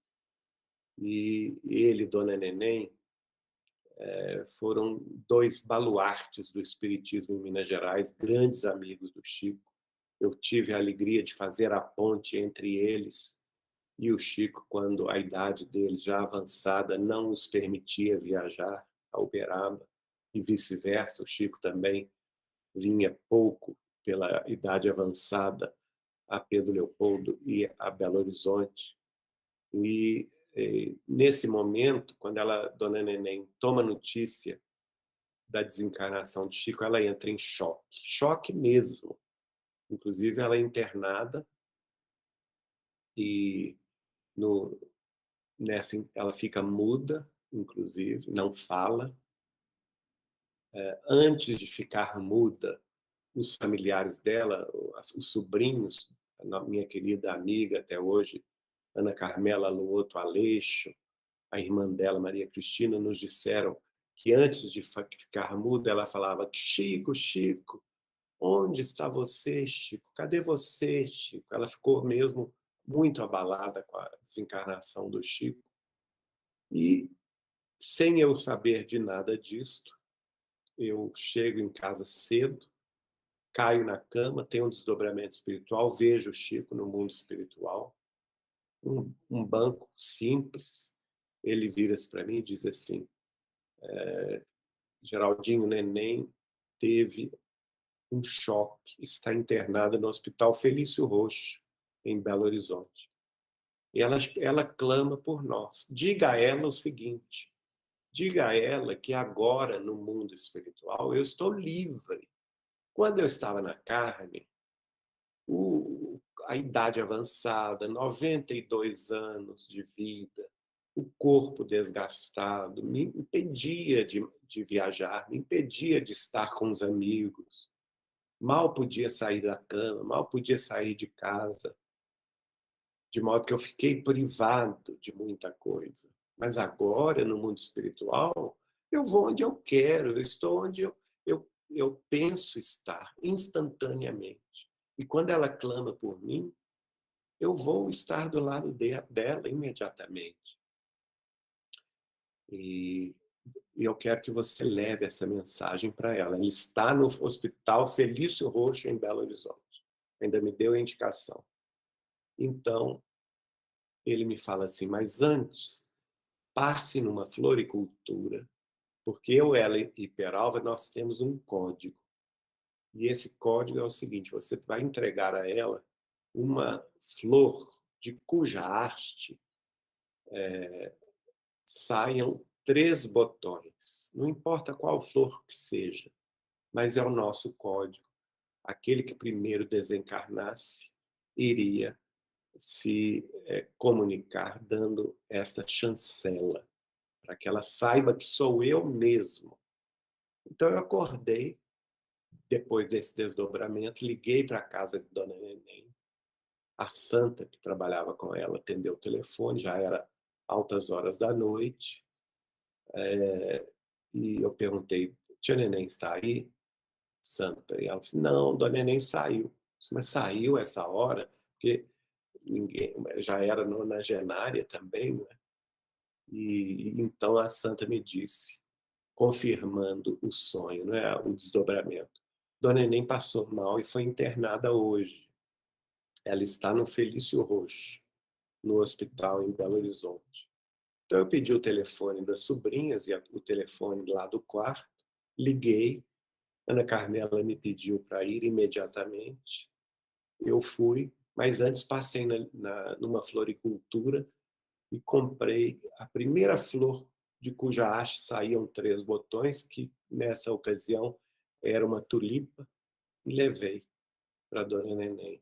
E ele e Dona Neném foram dois baluartes do espiritismo em Minas Gerais, grandes amigos do Chico. Eu tive a alegria de fazer a ponte entre eles e o Chico, quando a idade dele já avançada não os permitia viajar a Uberaba, e vice-versa. O Chico também vinha pouco pela idade avançada a Pedro Leopoldo e a Belo Horizonte. E nesse momento, quando Dona Neném toma notícia da desencarnação de Chico, ela entra em choque mesmo. Inclusive, ela é internada e ela fica muda, inclusive, não fala. Antes de ficar muda, os familiares dela, os sobrinhos, a minha querida amiga até hoje, Ana Carmela Luoto Aleixo, a irmã dela, Maria Cristina, nos disseram que antes de ficar muda, ela falava: Chico, Chico, onde está você, Chico? Cadê você, Chico? Ela ficou mesmo muito abalada com a desencarnação do Chico. E, sem eu saber de nada disto, eu chego em casa cedo, caio na cama, tenho um desdobramento espiritual, vejo o Chico no mundo espiritual, um banco simples. Ele vira-se para mim e diz assim: Geraldinho, Neném teve um choque, está internada no Hospital Felício Roxo, em Belo Horizonte. E ela clama por nós. Diga a ela o seguinte: diga a ela que agora, no mundo espiritual, eu estou livre. Quando eu estava na carne, a idade avançada, 92 anos de vida, o corpo desgastado, me impedia de viajar, me impedia de estar com os amigos. Mal podia sair da cama, mal podia sair de casa, de modo que eu fiquei privado de muita coisa. Mas agora, no mundo espiritual, eu vou onde eu quero, eu estou onde eu penso estar, instantaneamente. E quando ela clama por mim, eu vou estar do lado dela imediatamente. E eu quero que você leve essa mensagem para ela. Ela está no Hospital Felício Roxo, em Belo Horizonte. Ainda me deu a indicação. Então, ele me fala assim: mas antes, passe numa floricultura, porque eu, ela e Peralva, nós temos um código. E esse código é o seguinte: você vai entregar a ela uma flor de cuja haste saiam 3 botões. Não importa qual flor que seja, mas é o nosso código. Aquele que primeiro desencarnasse iria se comunicar dando esta chancela, para que ela saiba que sou eu mesmo. Então eu acordei, depois desse desdobramento, liguei para a casa de Dona Neném. A santa que trabalhava com ela atendeu o telefone, já era altas horas da noite. E eu perguntei: tia Neném está aí, santa? E ela disse: não, Dona Neném saiu. Eu disse: mas saiu essa hora? Porque já era nonagenária também, né? E então a santa me disse, confirmando o sonho, né, o desdobramento: Dona Neném passou mal e foi internada hoje. Ela está no Felício Roxo, no hospital em Belo Horizonte. Então eu pedi o telefone das sobrinhas e o telefone lá do quarto, liguei, Ana Carmela me pediu para ir imediatamente, eu fui, mas antes passei numa floricultura e comprei a primeira flor de cuja haste saíam 3 botões, que nessa ocasião era uma tulipa, e levei para a Dona Neném.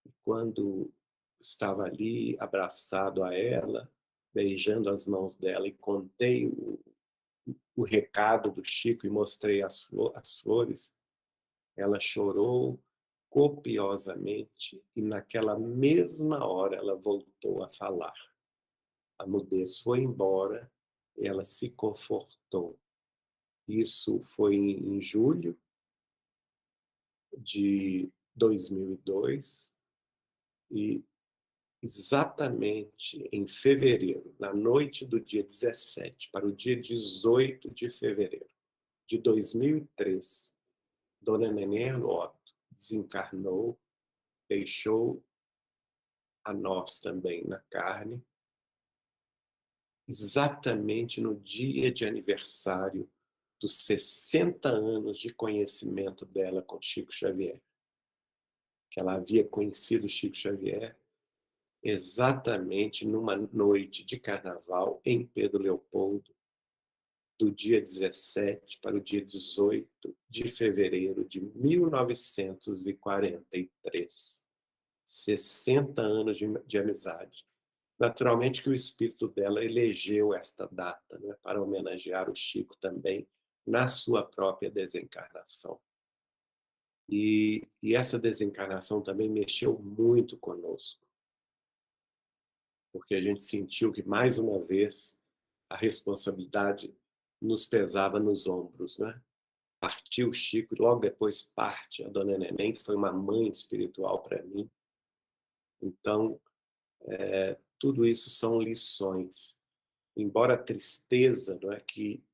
E quando estava ali, abraçado a ela, beijando as mãos dela, e contei o recado do Chico e mostrei as flores, ela chorou copiosamente e naquela mesma hora ela voltou a falar. A mudez foi embora, ela se confortou. Isso foi em julho de 2002 e exatamente em fevereiro, na noite do dia 17 para o dia 18 de fevereiro de 2003, Dona Neném Herlotto desencarnou, deixou a nós também na carne, exatamente no dia de aniversário dos 60 anos de conhecimento dela com Chico Xavier. Que ela havia conhecido Chico Xavier exatamente numa noite de carnaval em Pedro Leopoldo, do dia 17 para o dia 18 de fevereiro de 1943. 60 anos de amizade. Naturalmente que o espírito dela elegeu esta data, né, para homenagear o Chico também na sua própria desencarnação. E essa desencarnação também mexeu muito conosco, porque a gente sentiu que, mais uma vez, a responsabilidade nos pesava nos ombros, né? Partiu o Chico, e logo depois parte a Dona Neném, que foi uma mãe espiritual para mim. Então, tudo isso são lições. Embora a tristeza, não é, que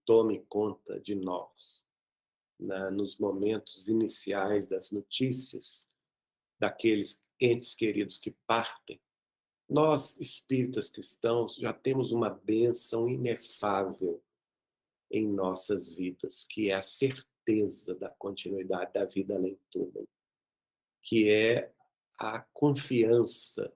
tome conta de nós, nos momentos iniciais das notícias daqueles entes queridos que partem, nós, espíritas cristãos, já temos uma bênção inefável em nossas vidas, que é a certeza da continuidade da vida além do túmulo, que é a confiança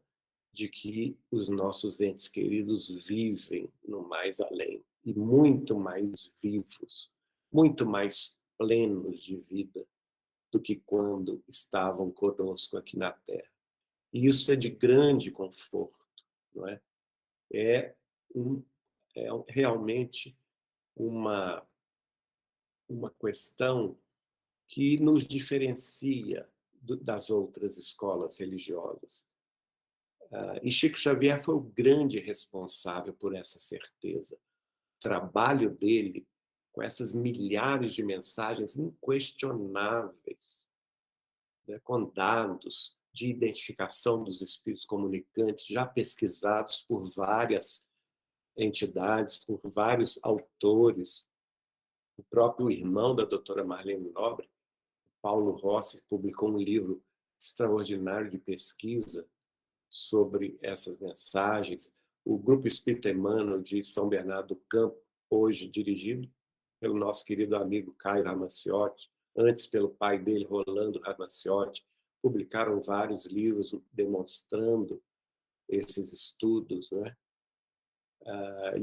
de que os nossos entes queridos vivem no mais além, e muito mais vivos, muito mais plenos de vida do que quando estavam conosco aqui na Terra. E isso é de grande conforto, não é? É realmente uma questão que nos diferencia das outras escolas religiosas. E Chico Xavier foi o grande responsável por essa certeza. O trabalho dele, com essas milhares de mensagens inquestionáveis, né, com dados de identificação dos espíritos comunicantes, já pesquisados por várias entidades, por vários autores. O próprio irmão da doutora Marlene Nobre, Paulo Rossi, publicou um livro extraordinário de pesquisa sobre essas mensagens. O Grupo Espírita Emmanuel de São Bernardo do Campo, hoje dirigido pelo nosso querido amigo Caio Ramacciotti, antes pelo pai dele, Rolando Ramacciotti, publicaram vários livros demonstrando esses estudos, né?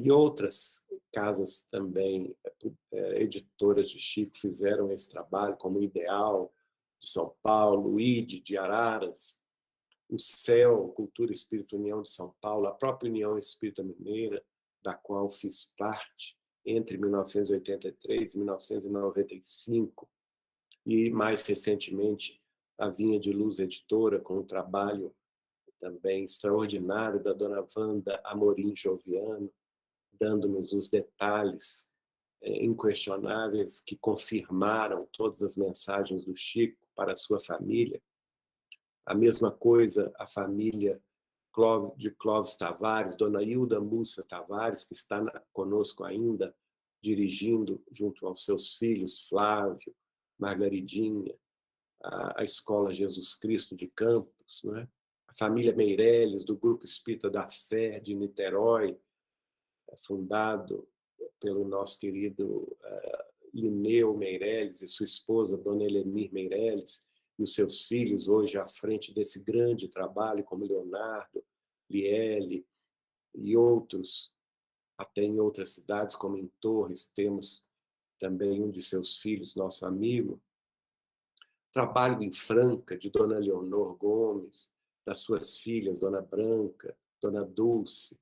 E outras casas também, editoras de Chico, fizeram esse trabalho, como o Ideal, de São Paulo, o ID, de Araras, o CEL, Cultura Espírita União de São Paulo, a própria União Espírita Mineira, da qual fiz parte entre 1983 e 1995, e mais recentemente a Vinha de Luz Editora, com um trabalho também extraordinário da dona Wanda Amorim Joviano, dando-nos os detalhes inquestionáveis que confirmaram todas as mensagens do Chico para a sua família. A mesma coisa a família de Clóvis Tavares, dona Hilda Mussa Tavares, que está conosco ainda, dirigindo junto aos seus filhos, Flávio, Margaridinha, a Escola Jesus Cristo de Campos, né? A família Meireles, do Grupo Espírita da Fé de Niterói, fundado pelo nosso querido Lineu Meireles e sua esposa, Dona Helenir Meireles, e os seus filhos hoje à frente desse grande trabalho, como Leonardo, Liele e outros, até em outras cidades, como em Torres, temos também um de seus filhos, nosso amigo. Trabalho em Franca, de Dona Leonor Gomes, das suas filhas, Dona Branca, Dona Dulce,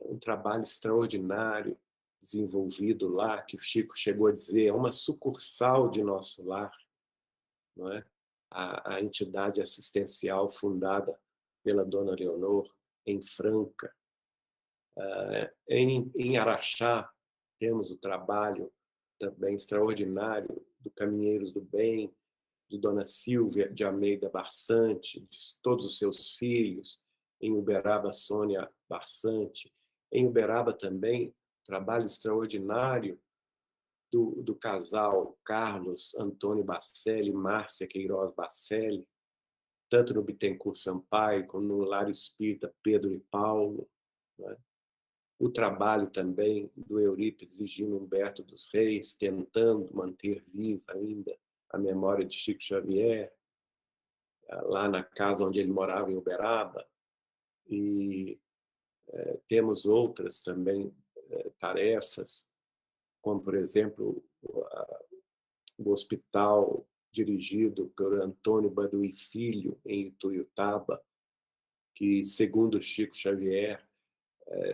um trabalho extraordinário desenvolvido lá, que o Chico chegou a dizer, é uma sucursal de nosso lar, não é? A entidade assistencial fundada pela Dona Leonor em Franca. Em Araxá, temos o trabalho também extraordinário do Caminheiros do Bem, de Dona Silvia de Almeida Barçante, de todos os seus filhos, em Uberaba, Sônia Barçante. Em Uberaba também, trabalho extraordinário do casal Carlos Antônio Bacelli e Márcia Queiroz Bacelli, tanto no Bittencourt Sampaio, como no Lar Espírita Pedro e Paulo, né? O trabalho também do Eurípides e Gino Humberto dos Reis, tentando manter viva ainda a memória de Chico Xavier, lá na casa onde ele morava, em Uberaba. E temos outras também tarefas, como, por exemplo, o hospital dirigido por Antônio Baduí Filho, em Ituiutaba, que, segundo Chico Xavier,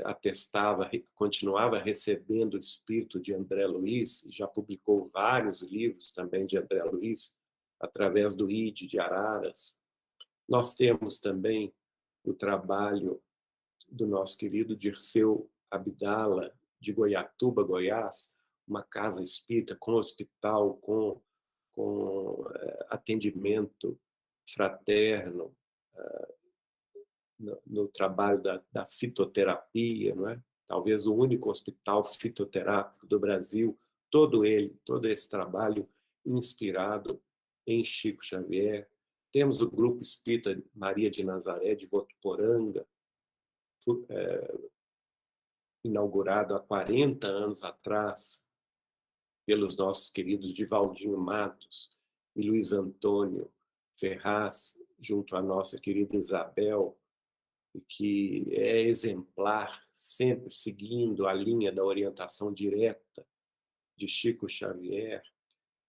atestava, continuava recebendo o espírito de André Luiz, já publicou vários livros também de André Luiz, através do ID de Araras. Nós temos também o trabalho do nosso querido Dirceu Abdala, de Goiatuba, Goiás, uma casa espírita com hospital, com atendimento fraterno, no trabalho da fitoterapia, não é? Talvez o único hospital fitoterápico do Brasil, todo esse trabalho inspirado em Chico Xavier. Temos o Grupo Espírita Maria de Nazaré, de Votuporanga, inaugurado há 40 anos atrás pelos nossos queridos Divaldinho Matos e Luiz Antônio Ferraz, junto à nossa querida Isabel, que é exemplar, sempre seguindo a linha da orientação direta de Chico Xavier.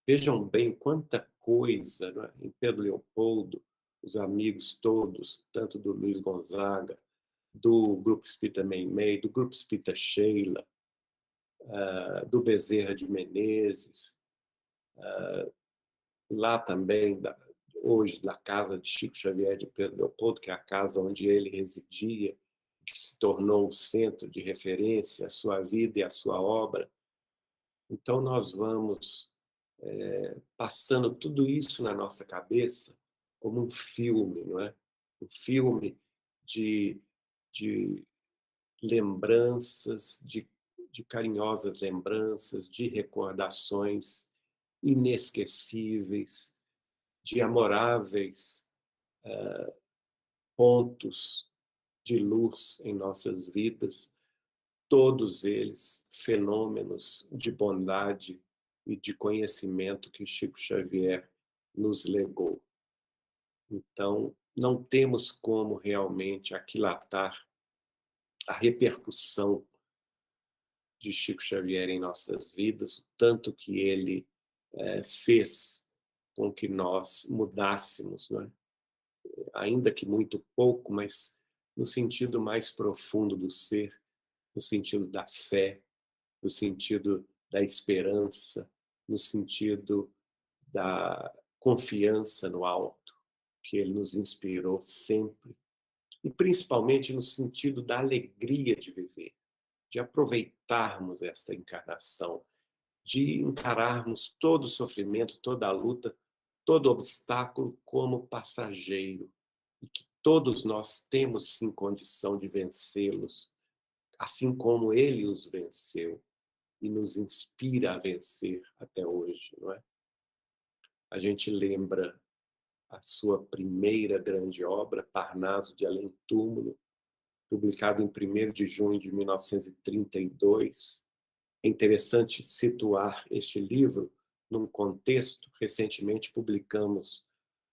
Vejam bem quanta coisa, né? Em Pedro Leopoldo, os amigos todos, tanto do Luiz Gonzaga, do Grupo Espírita Meimei, do Grupo Espírita Sheila, do Bezerra de Menezes, lá também, hoje, na casa de Chico Xavier de Pedro Leopoldo, que é a casa onde ele residia, que se tornou o centro de referência, a sua vida e a sua obra. Então, nós vamos passando tudo isso na nossa cabeça como um filme, não é? Um filme de lembranças, de carinhosas lembranças, de recordações inesquecíveis, de amoráveis pontos de luz em nossas vidas, todos eles fenômenos de bondade e de conhecimento que Chico Xavier nos legou. Então, não temos como realmente aquilatar a repercussão de Chico Xavier em nossas vidas, o tanto que ele fez com que nós mudássemos, não é? Ainda que muito pouco, mas no sentido mais profundo do ser, no sentido da fé, no sentido da esperança, no sentido da confiança no alto, que ele nos inspirou sempre, e principalmente no sentido da alegria de viver, de aproveitarmos esta encarnação, de encararmos todo o sofrimento, toda a luta, todo obstáculo como passageiro, e que todos nós temos sim condição de vencê-los, assim como ele os venceu e nos inspira a vencer até hoje, não é? A gente lembra a sua primeira grande obra, Parnaso de Além-Túmulo, publicado em 1º de junho de 1932. É interessante situar este livro num contexto. Recentemente publicamos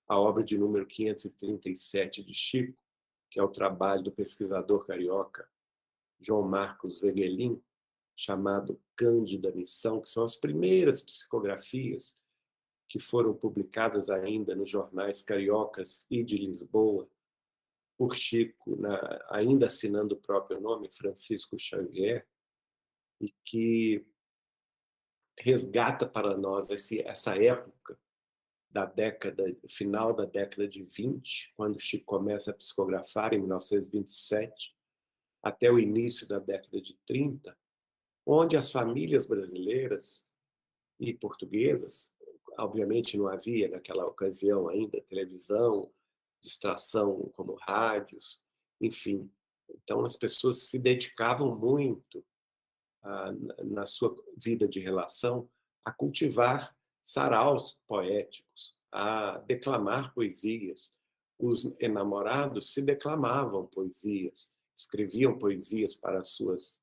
a obra de número 537 de Chico, que é o trabalho do pesquisador carioca João Marcos Wegelin, chamado Cândida Missão, que são as primeiras psicografias que foram publicadas ainda nos jornais cariocas e de Lisboa, por Chico, ainda assinando o próprio nome, Francisco Xavier, e que resgata para nós essa época da final da década de 20, quando Chico começa a psicografar, em 1927, até o início da década de 30, onde as famílias brasileiras e portuguesas, obviamente não havia naquela ocasião ainda televisão, distração como rádios, enfim. Então as pessoas se dedicavam muito na sua vida de relação a cultivar saraus poéticos, a declamar poesias. Os enamorados se declamavam poesias, escreviam poesias para as suas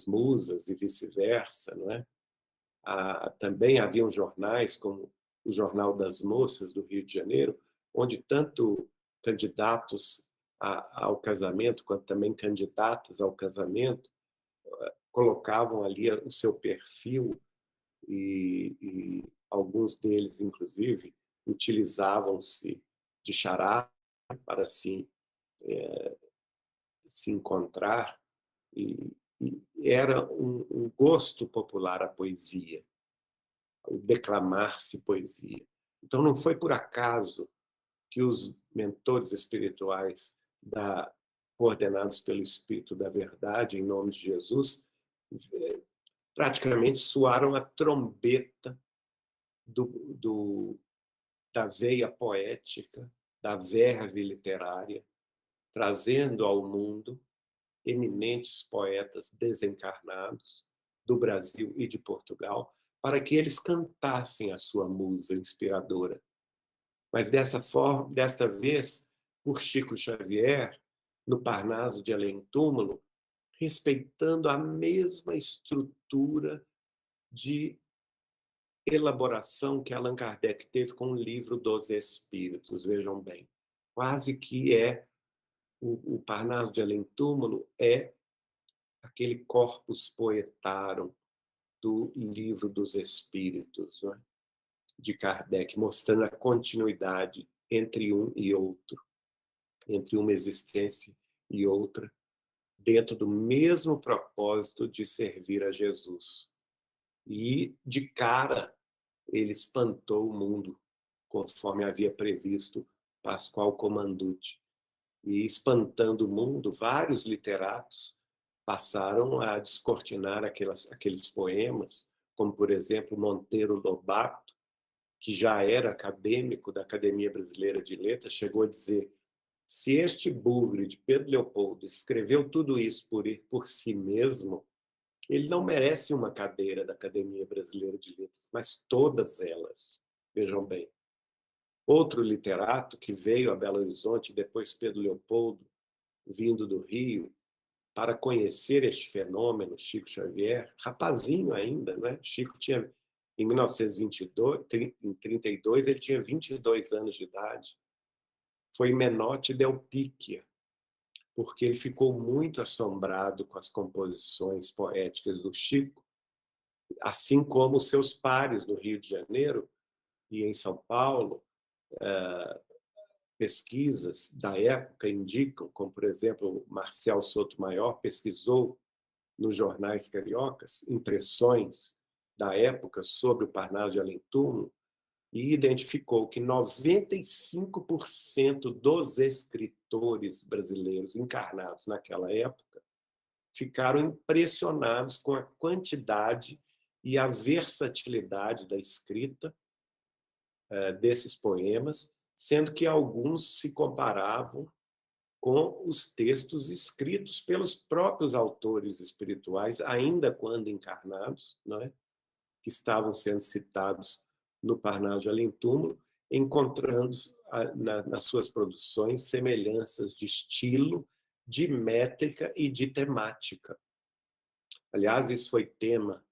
musas e vice-versa, não é? Também haviam jornais, como o Jornal das Moças do Rio de Janeiro, onde tanto candidatos ao casamento, quanto também candidatas ao casamento, colocavam ali o seu perfil e alguns deles, inclusive, utilizavam-se de chará para se encontrar, e era um gosto popular a poesia, o declamar-se poesia. Então não foi por acaso que os mentores espirituais coordenados pelo Espírito da Verdade, em nome de Jesus, praticamente soaram a trombeta da veia poética, da verve literária, trazendo ao mundo eminentes poetas desencarnados do Brasil e de Portugal, para que eles cantassem a sua musa inspiradora. Mas desta vez, por Chico Xavier, no Parnaso de Além-Túmulo, respeitando a mesma estrutura de elaboração que Allan Kardec teve com o Livro dos Espíritos. Vejam bem, quase que o Parnaso de Além-Túmulo é aquele corpus poetarum do Livro dos Espíritos, não é? De Kardec, mostrando a continuidade entre um e outro, entre uma existência e outra, dentro do mesmo propósito de servir a Jesus. E, de cara, ele espantou o mundo, conforme havia previsto Pascoal Comanducci. E, espantando o mundo, vários literatos passaram a descortinar aqueles poemas, como, por exemplo, Monteiro Lobato, que já era acadêmico da Academia Brasileira de Letras, chegou a dizer: se este bugre de Pedro Leopoldo escreveu tudo isso por si mesmo, ele não merece uma cadeira da Academia Brasileira de Letras, mas todas elas. Vejam bem. Outro literato que veio a Belo Horizonte, depois Pedro Leopoldo, vindo do Rio, para conhecer este fenômeno, Chico Xavier, rapazinho ainda, né? Chico tinha, em 1922, em 32, ele tinha 22 anos de idade. Foi Menotti Delpicchia, porque ele ficou muito assombrado com as composições poéticas do Chico, assim como seus pares no Rio de Janeiro e em São Paulo. Pesquisas da época indicam, como, por exemplo, Marcial Sotomayor pesquisou nos jornais cariocas impressões da época sobre o Parnaso de Além-Túmulo e identificou que 95% dos escritores brasileiros encarnados naquela época ficaram impressionados com a quantidade e a versatilidade da escrita desses poemas, sendo que alguns se comparavam com os textos escritos pelos próprios autores espirituais, ainda quando encarnados, não é? Que estavam sendo citados no Parnaso de Além-Túmulo, encontrando nas suas produções semelhanças de estilo, de métrica e de temática. Aliás, isso foi tema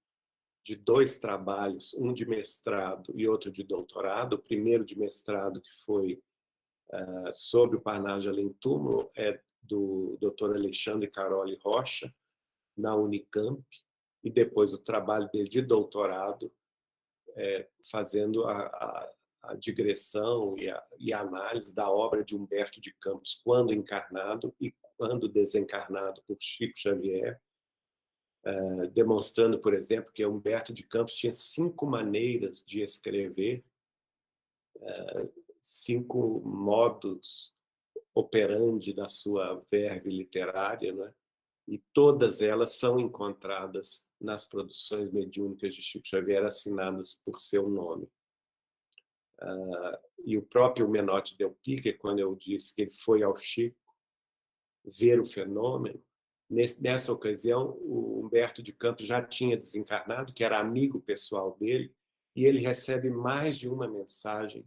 de 2 trabalhos, um de mestrado e outro de doutorado. O primeiro de mestrado, que foi sobre o Parnaso de Além Túmulo, é do Dr. Alexandre Caroli Rocha, na Unicamp, e depois o trabalho dele de doutorado, fazendo a digressão e a análise da obra de Humberto de Campos, quando encarnado e quando desencarnado por Chico Xavier, demonstrando, por exemplo, que Humberto de Campos tinha 5 maneiras de escrever, 5 modus operandi da sua verve literária, né? E todas elas são encontradas nas produções mediúnicas de Chico Xavier, assinadas por seu nome. E o próprio Menotti Del Pique, quando eu disse que ele foi ao Chico ver o fenômeno, nessa ocasião, o Humberto de Campos já tinha desencarnado, que era amigo pessoal dele, e ele recebe mais de uma mensagem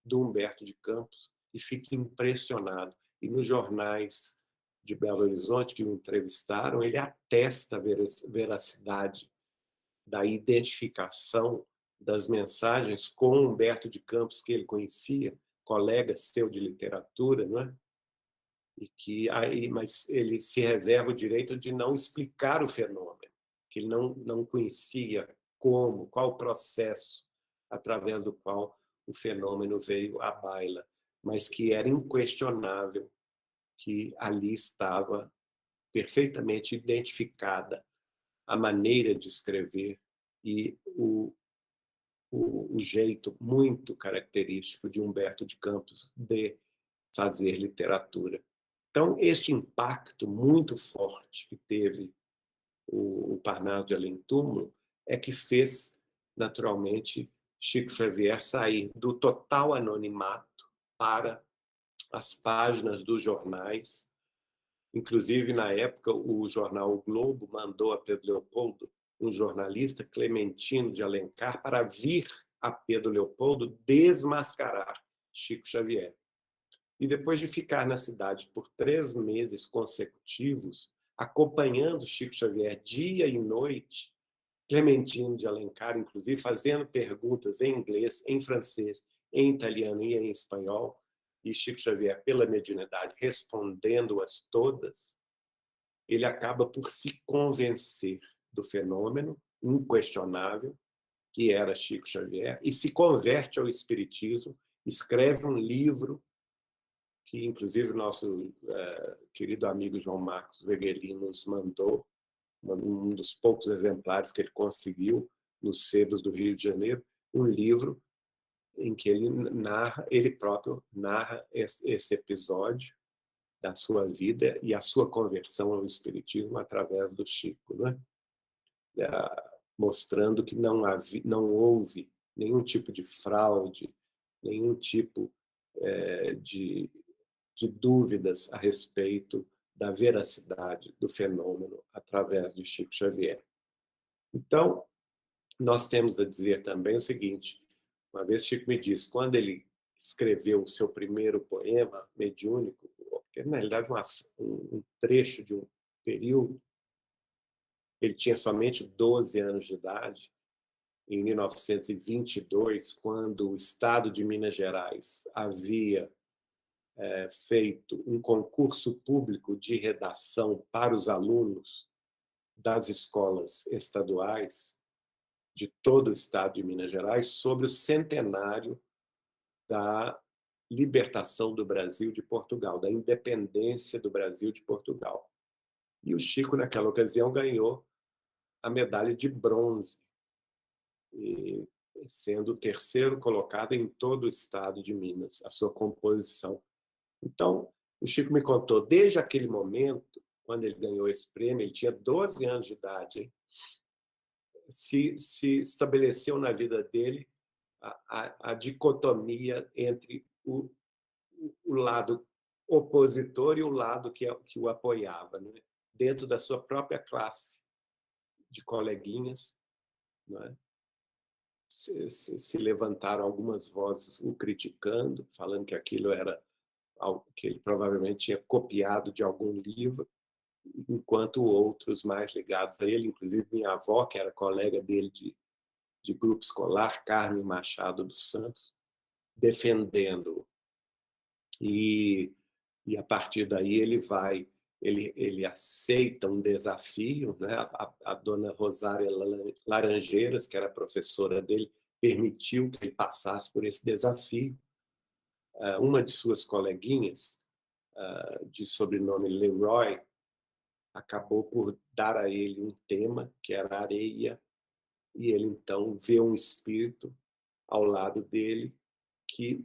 do Humberto de Campos e fica impressionado. E nos jornais de Belo Horizonte que o entrevistaram, ele atesta a veracidade da identificação das mensagens com Humberto de Campos, que ele conhecia, colega seu de literatura, não é? Mas ele se reserva o direito de não explicar o fenômeno, que ele não conhecia qual o processo através do qual o fenômeno veio à baila, mas que era inquestionável que ali estava perfeitamente identificada a maneira de escrever e o jeito muito característico de Humberto de Campos de fazer literatura. Então, este impacto muito forte que teve o Parnaso de Além Túmulo é que fez, naturalmente, Chico Xavier sair do total anonimato para as páginas dos jornais. Inclusive, na época, o jornal O Globo mandou a Pedro Leopoldo um jornalista, Clementino de Alencar, para vir a Pedro Leopoldo desmascarar Chico Xavier. E depois de ficar na cidade por 3 meses consecutivos, acompanhando Chico Xavier dia e noite, Clementino de Alencar, inclusive, fazendo perguntas em inglês, em francês, em italiano e em espanhol, e Chico Xavier, pela mediunidade, respondendo-as todas, ele acaba por se convencer do fenômeno inquestionável que era Chico Xavier e se converte ao espiritismo, escreve um livro que, inclusive, nosso querido amigo João Marcos Veguelin nos mandou, um dos poucos exemplares que ele conseguiu nos sebos do Rio de Janeiro, um livro em que ele próprio narra esse episódio da sua vida e a sua conversão ao espiritismo através do Chico, né? Mostrando que não houve nenhum tipo de fraude, nenhum tipo de dúvidas a respeito da veracidade do fenômeno através de Chico Xavier. Então, nós temos a dizer também o seguinte: uma vez Chico me disse, quando ele escreveu o seu primeiro poema mediúnico, que na realidade um trecho de um período, ele tinha somente 12 anos de idade, em 1922, quando o Estado de Minas Gerais havia feito um concurso público de redação para os alunos das escolas estaduais de todo o estado de Minas Gerais sobre o centenário da libertação do Brasil de Portugal, da independência do Brasil de Portugal. E o Chico, naquela ocasião, ganhou a medalha de bronze, sendo o terceiro colocado em todo o estado de Minas, a sua composição. Então, o Chico me contou, desde aquele momento, quando ele ganhou esse prêmio, ele tinha 12 anos de idade, hein? Se estabeleceu na vida dele a dicotomia entre o lado opositor e o lado que o apoiava, né? Dentro da sua própria classe de coleguinhas, né? se levantaram algumas vozes o criticando, falando que aquilo era algo que ele provavelmente tinha copiado de algum livro, enquanto outros mais ligados a ele, inclusive minha avó, que era colega dele de grupo escolar, Carmen Machado dos Santos, defendendo. E a partir daí ele aceita um desafio, né? A dona Rosária Laranjeiras, que era professora dele, permitiu que ele passasse por esse desafio. Uma de suas coleguinhas, de sobrenome Leroy, acabou por dar a ele um tema, que era areia, e ele então vê um espírito ao lado dele que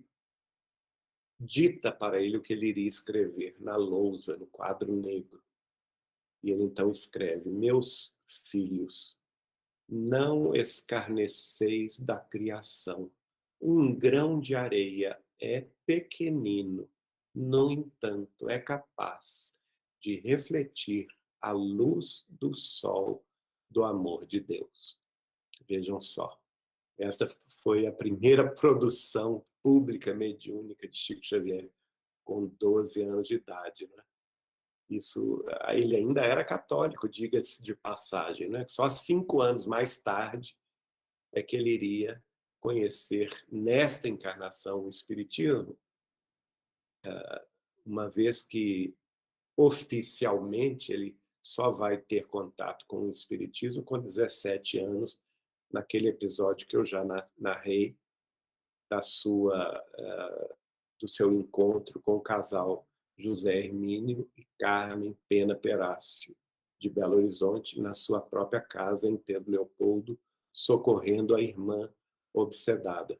dita para ele o que ele iria escrever na lousa, no quadro negro. E ele então escreve: meus filhos, não escarneceis da criação. Um grão de areia é pequenino, no entanto, é capaz de refletir a luz do sol do amor de Deus. Vejam só, esta foi a primeira produção pública mediúnica de Chico Xavier, com 12 anos de idade, né? Isso, ele ainda era católico, diga-se de passagem, né? Só 5 anos mais tarde é que ele iria conhecer nesta encarnação o Espiritismo, uma vez que oficialmente ele só vai ter contato com o Espiritismo com 17 anos, naquele episódio que eu já narrei do seu encontro com o casal José Hermínio e Carmen Pena Perácio, de Belo Horizonte, na sua própria casa em Pedro Leopoldo, socorrendo a irmã obsedada.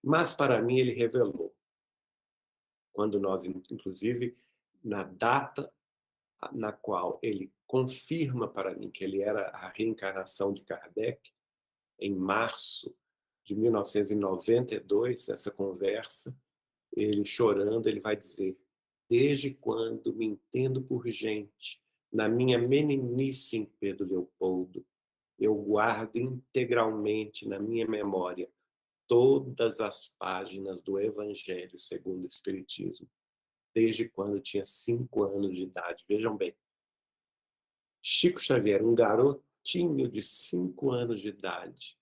Mas para mim ele revelou, quando nós, inclusive, na data na qual ele confirma para mim que ele era a reencarnação de Kardec, em março de 1992, essa conversa, ele chorando, ele vai dizer: desde quando me entendo por gente, na minha meninice em Pedro Leopoldo, eu guardo integralmente na minha memória todas as páginas do Evangelho segundo o Espiritismo, desde quando tinha 5 anos de idade. Vejam bem, Chico Xavier, um garotinho de 5 anos de idade,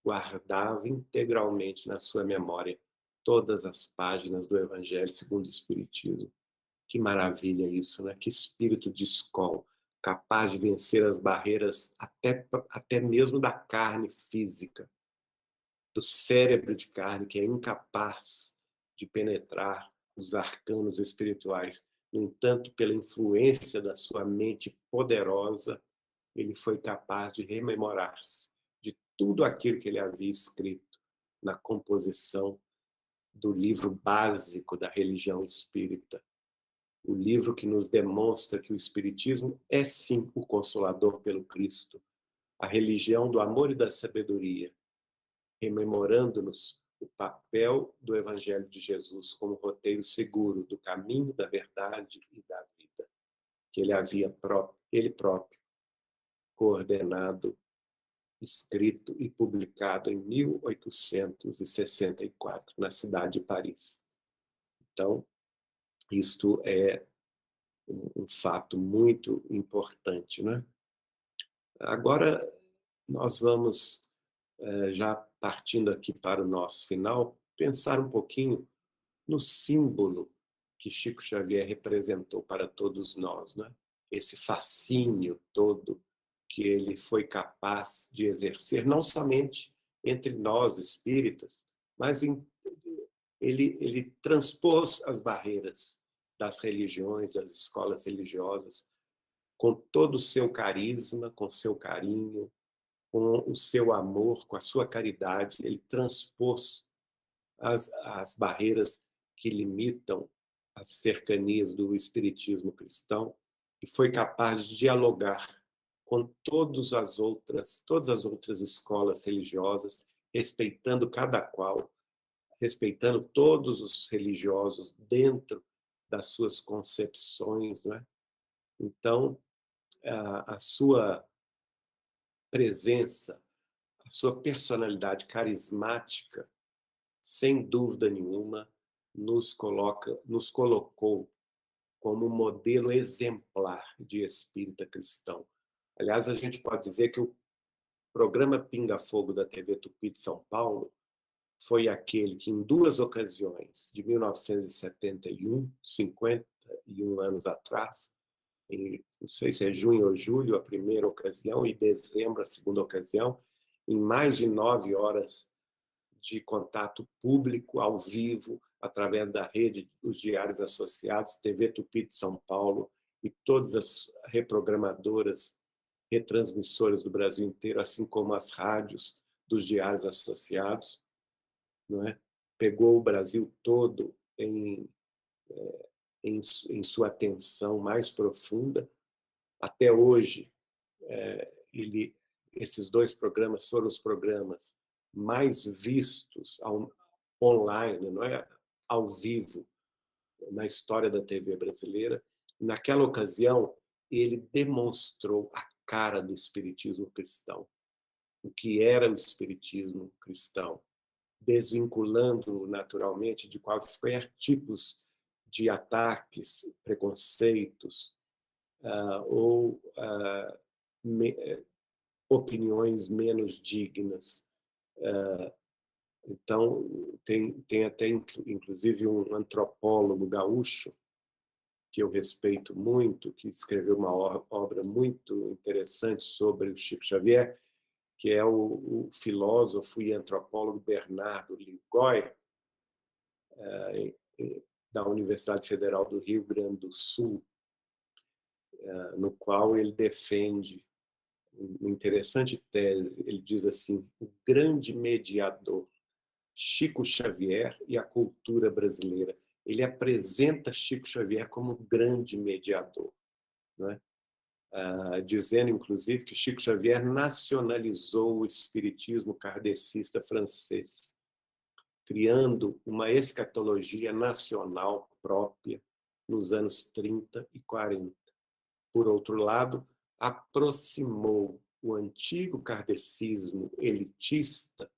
guardava integralmente na sua memória todas as páginas do Evangelho segundo o Espiritismo. Que maravilha isso, né? Que espírito de escola, capaz de vencer as barreiras até mesmo da carne física, do cérebro de carne, que é incapaz de penetrar os arcanos espirituais. No entanto, pela influência da sua mente poderosa, ele foi capaz de rememorar-se de tudo aquilo que ele havia escrito na composição do livro básico da religião espírita, o livro que nos demonstra que o Espiritismo é sim o Consolador pelo Cristo, a religião do amor e da sabedoria, rememorando-nos o papel do Evangelho de Jesus como roteiro seguro do caminho, da verdade e da vida, que ele havia ele próprio coordenado, escrito e publicado em 1864, na cidade de Paris. Então, isto é um fato muito importante, né? Agora, nós vamos, já partindo aqui para o nosso final, pensar um pouquinho no símbolo que Chico Xavier representou para todos nós, né? Esse fascínio todo que ele foi capaz de exercer, não somente entre nós espíritas, mas ele transpôs as barreiras das religiões, das escolas religiosas, com todo o seu carisma, com seu carinho, com o seu amor, com a sua caridade. Ele transpôs as barreiras que limitam as cercanias do espiritismo cristão e foi capaz de dialogar com todas as outras escolas religiosas, respeitando cada qual, respeitando todos os religiosos dentro das suas concepções, não é? Então, a sua presença, a sua personalidade carismática, sem dúvida nenhuma, nos colocou como modelo exemplar de espírita cristão. Aliás, a gente pode dizer que o programa Pinga Fogo da TV Tupi de São Paulo foi aquele que, em 2 ocasiões, de 1971, 51 anos atrás, não sei se é junho ou julho a primeira ocasião, e dezembro a segunda ocasião, em mais de 9 horas de contato público, ao vivo, através da rede dos Diários Associados, TV Tupi de São Paulo e todas as reprogramadoras, retransmissoras do Brasil inteiro, assim como as rádios dos Diários Associados, não é? Pegou o Brasil todo em sua atenção mais profunda. Até hoje, esses 2 programas foram os programas mais vistos online, não é? Ao vivo, na história da TV brasileira. Naquela ocasião, ele demonstrou a cara do espiritismo cristão, o que era o espiritismo cristão, desvinculando naturalmente de quaisquer tipos de ataques, preconceitos ou opiniões menos dignas. Então, tem até, inclusive, um antropólogo gaúcho, que eu respeito muito, que escreveu uma obra muito interessante sobre o Chico Xavier, que é o filósofo e antropólogo Bernardo Ligoy, da Universidade Federal do Rio Grande do Sul, no qual ele defende uma interessante tese. Ele diz assim: o grande mediador, Chico Xavier e a cultura brasileira. Ele apresenta Chico Xavier como grande mediador, não é? Dizendo, inclusive, que Chico Xavier nacionalizou o espiritismo kardecista francês, criando uma escatologia nacional própria nos anos 30 e 40. Por outro lado, aproximou o antigo kardecismo elitista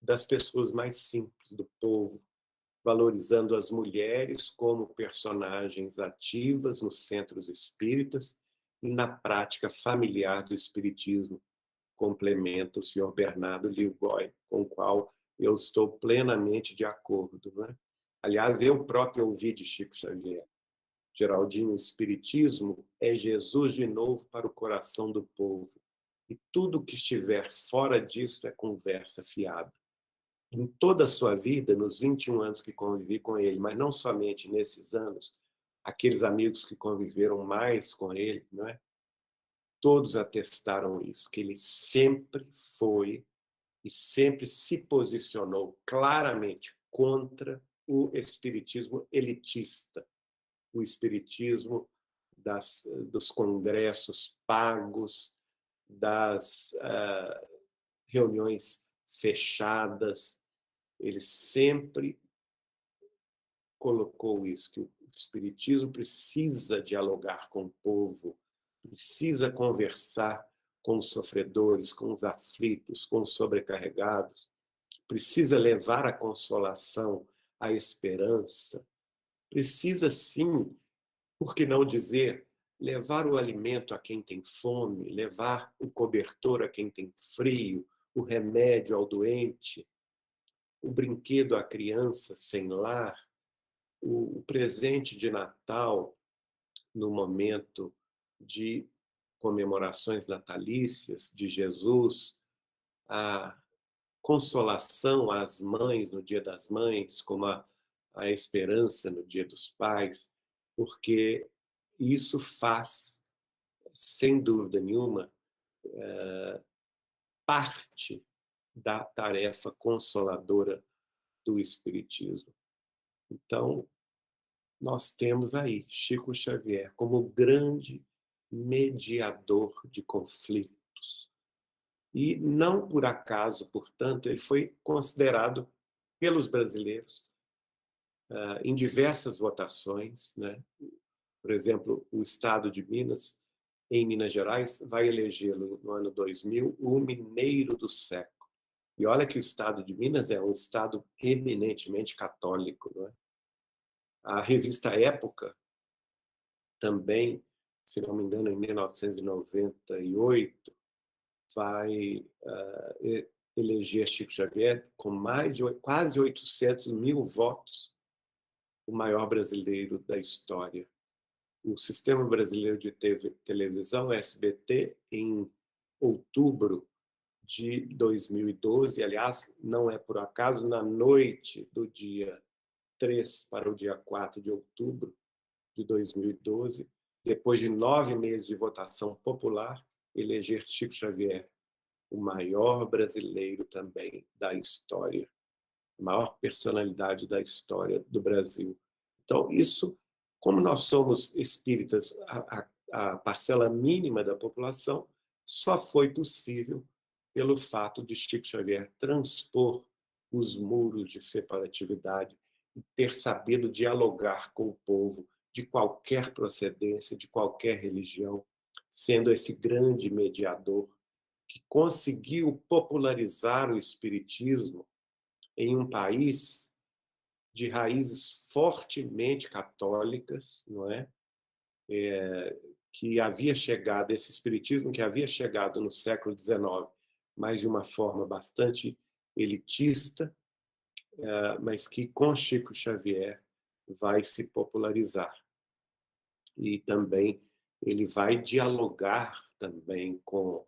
das pessoas mais simples do povo, valorizando as mulheres como personagens ativas nos centros espíritas e na prática familiar do espiritismo, complementa o senhor Bernardo Ligoy, com o qual eu estou plenamente de acordo, né? Aliás, eu próprio ouvi de Chico Xavier: Geraldinho, o espiritismo é Jesus de novo para o coração do povo, e tudo que estiver fora disto é conversa fiada. Em toda a sua vida, nos 21 anos que convivi com ele, mas não somente nesses anos, aqueles amigos que conviveram mais com ele, não é? Todos atestaram isso, que ele sempre foi e sempre se posicionou claramente contra o espiritismo elitista, o espiritismo dos congressos pagos, das reuniões fechadas. Ele sempre colocou isso, que o espiritismo precisa dialogar com o povo, precisa conversar com os sofredores, com os aflitos, com os sobrecarregados, precisa levar a consolação, a esperança, precisa sim, por que não dizer, levar o alimento a quem tem fome, levar o cobertor a quem tem frio, o remédio ao doente, o brinquedo à criança sem lar, o presente de Natal no momento de comemorações natalícias de Jesus, a consolação às mães no Dia das Mães, como a esperança no Dia dos Pais, porque isso faz, sem dúvida nenhuma, parte da tarefa consoladora do Espiritismo. Então, nós temos aí Chico Xavier como grande mediador de conflitos. E não por acaso, portanto, ele foi considerado pelos brasileiros em diversas votações, né? Por exemplo, o Estado de Minas, em Minas Gerais, vai elegê-lo no ano 2000 o Mineiro do Século. E olha que o estado de Minas é um estado eminentemente católico, não é? A revista Época também, se não me engano, em 1998, vai eleger Chico Xavier com mais de quase 800 mil votos, o maior brasileiro da história. O Sistema Brasileiro de Televisão, SBT, em outubro de 2012, aliás, não é por acaso, na noite do dia 3 para o dia 4 de outubro de 2012, depois de 9 meses de votação popular, eleger Chico Xavier o maior brasileiro também da história, a maior personalidade da história do Brasil. Então, isso, como nós somos espíritas, a parcela mínima da população, só foi possível pelo fato de Chico Xavier transpor os muros de separatividade e ter sabido dialogar com o povo de qualquer procedência, de qualquer religião, sendo esse grande mediador que conseguiu popularizar o espiritismo em um país de raízes fortemente católicas, não é? Que havia chegado, esse espiritismo que havia chegado no século XIX, mas de uma forma bastante elitista, mas que com Chico Xavier vai se popularizar. E também ele vai dialogar também com,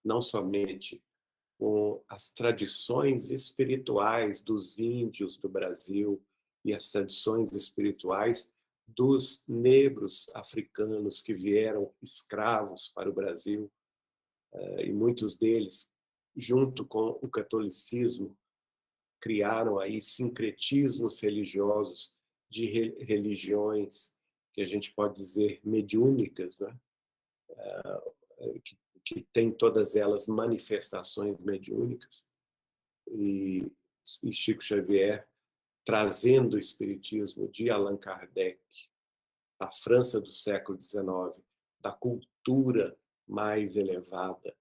não somente com as tradições espirituais dos índios do Brasil e as tradições espirituais dos negros africanos que vieram escravos para o Brasil, e muitos deles, junto com o catolicismo, criaram aí sincretismos religiosos de religiões que a gente pode dizer mediúnicas, né? Que tem todas elas manifestações mediúnicas, e Chico Xavier trazendo o espiritismo de Allan Kardec, da França do século XIX, da cultura mais elevada,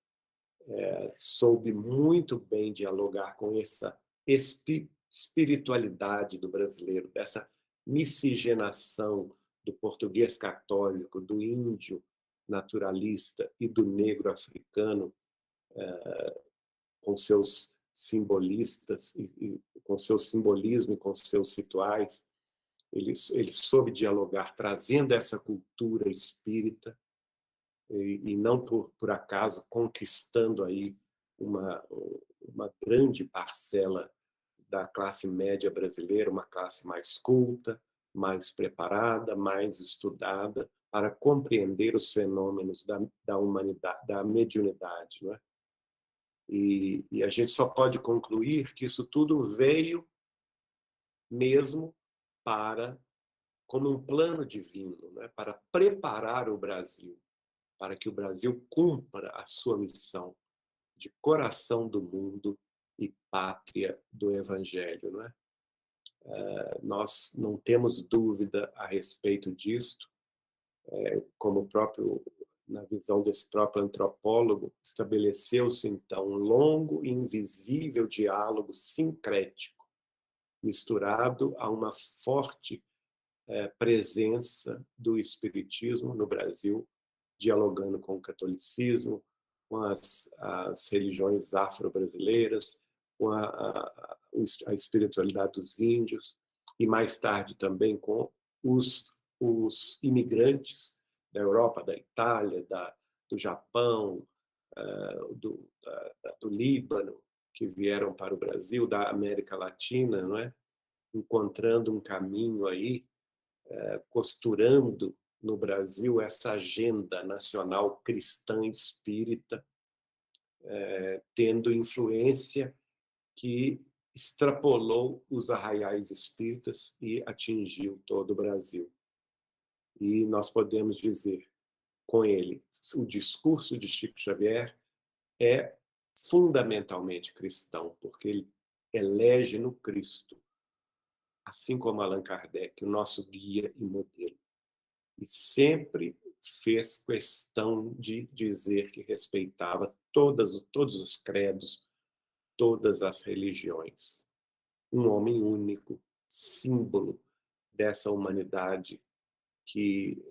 soube muito bem dialogar com essa espiritualidade do brasileiro, dessa miscigenação do português católico, do índio naturalista e do negro africano, com seus simbolistas, e com seu simbolismo e com seus rituais. Ele soube dialogar, trazendo essa cultura espírita, e não por acaso conquistando aí uma grande parcela da classe média brasileira, uma classe mais culta, mais preparada, mais estudada para compreender os fenômenos da humanidade, da mediunidade, não é? E a gente só pode concluir que isso tudo veio mesmo como um plano divino, né? Para preparar o Brasil, para que o Brasil cumpra a sua missão de coração do mundo e pátria do Evangelho, não é? Nós não temos dúvida a respeito disto, como na visão desse próprio antropólogo, estabeleceu-se então um longo e invisível diálogo sincrético, misturado a uma forte presença do espiritismo no Brasil, dialogando com o catolicismo, com as religiões afro-brasileiras, com a espiritualidade dos índios, e mais tarde também com os imigrantes da Europa, da Itália, do Japão, do Líbano, que vieram para o Brasil, da América Latina, não é? Encontrando um caminho aí, costurando no Brasil essa agenda nacional cristã espírita, tendo influência que extrapolou os arraiais espíritas e atingiu todo o Brasil. E nós podemos dizer, com ele, o discurso de Chico Xavier é fundamentalmente cristão, porque ele elege no Cristo, assim como Allan Kardec, o nosso guia e modelo. E sempre fez questão de dizer que respeitava todos os credos, todas as religiões. Um homem único, símbolo dessa humanidade que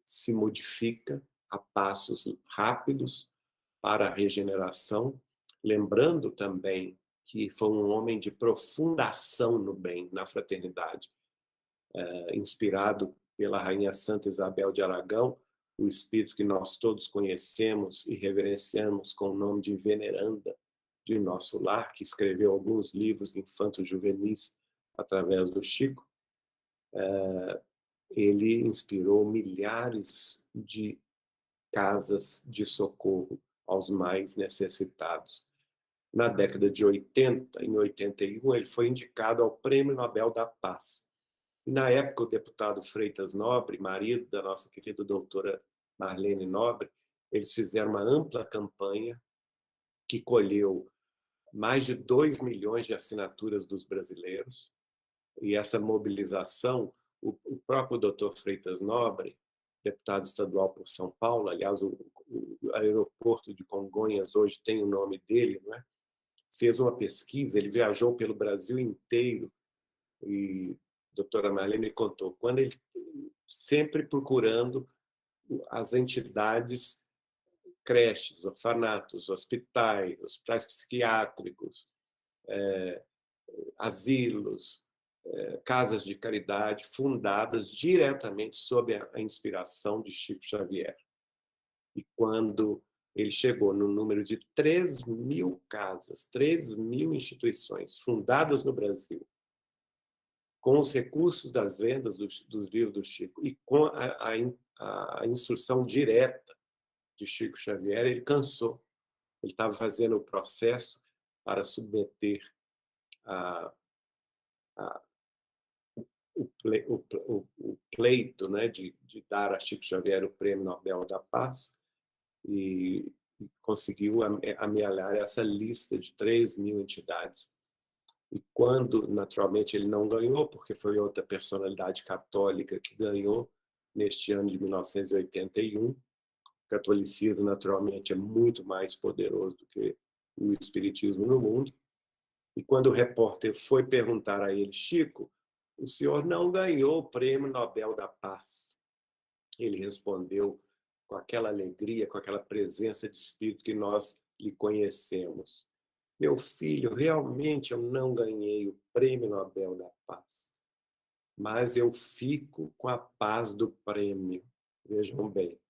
se modifica a passos rápidos para a regeneração, lembrando também que foi um homem de profunda ação no bem, na fraternidade, inspirado pela Rainha Santa Isabel de Aragão, o espírito que nós todos conhecemos e reverenciamos com o nome de Veneranda, de nosso lar, que escreveu alguns livros infanto-juvenis através do Chico. Ele inspirou milhares de casas de socorro aos mais necessitados. Na década de 80, em 81, ele foi indicado ao Prêmio Nobel da Paz. E, na época, o deputado Freitas Nobre, marido da nossa querida doutora Marlene Nobre, eles fizeram uma ampla campanha que colheu mais de 2 milhões de assinaturas dos brasileiros. E essa mobilização, o próprio doutor Freitas Nobre, deputado estadual por São Paulo, aliás, o aeroporto de Congonhas hoje tem o nome dele, não é? Fez uma pesquisa, ele viajou pelo Brasil inteiro e a doutora Marlene contou, quando ele sempre procurando as entidades, creches, orfanatos, hospitais psiquiátricos, asilos, casas de caridade fundadas diretamente sob a inspiração de Chico Xavier. E quando ele chegou no número de 3.000 casas, 3.000 instituições fundadas no Brasil, com os recursos das vendas dos livros do Chico e com a instrução direta de Chico Xavier, ele cansou. Ele estava fazendo o processo para submeter o pleito, né, de dar a Chico Xavier o Prêmio Nobel da Paz, e conseguiu amealhar essa lista de 3.000 entidades. E quando, naturalmente, ele não ganhou, porque foi outra personalidade católica que ganhou neste ano de 1981, o catolicismo, naturalmente, é muito mais poderoso do que o espiritismo no mundo. E quando o repórter foi perguntar a ele, Chico, o senhor não ganhou o Prêmio Nobel da Paz. Ele respondeu com aquela alegria, com aquela presença de espírito que nós lhe conhecemos. Meu filho, realmente eu não ganhei o Prêmio Nobel da Paz, mas eu fico com a paz do prêmio. Vejam bem.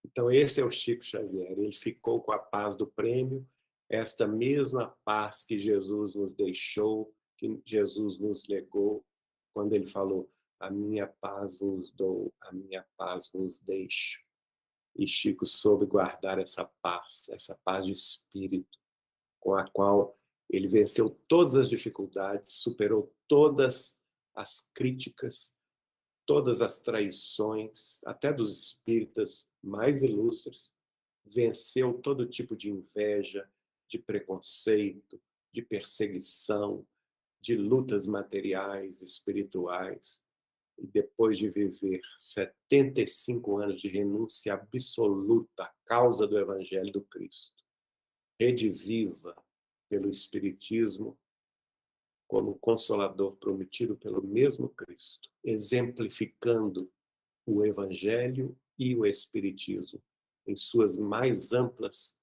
Então, esse é o Chico Xavier. Ele ficou com a paz do prêmio, esta mesma paz que Jesus nos deixou, que Jesus nos legou, quando ele falou, a minha paz vos dou, a minha paz vos deixo. E Chico soube guardar essa paz de espírito, com a qual ele venceu todas as dificuldades, superou todas as críticas, todas as traições, até dos espíritas mais ilustres, venceu todo tipo de inveja, de preconceito, de perseguição, de lutas materiais, espirituais. E depois de viver 75 anos de renúncia absoluta à causa do Evangelho do Cristo, rediviva pelo Espiritismo como consolador prometido pelo mesmo Cristo, exemplificando o Evangelho e o Espiritismo em suas mais amplas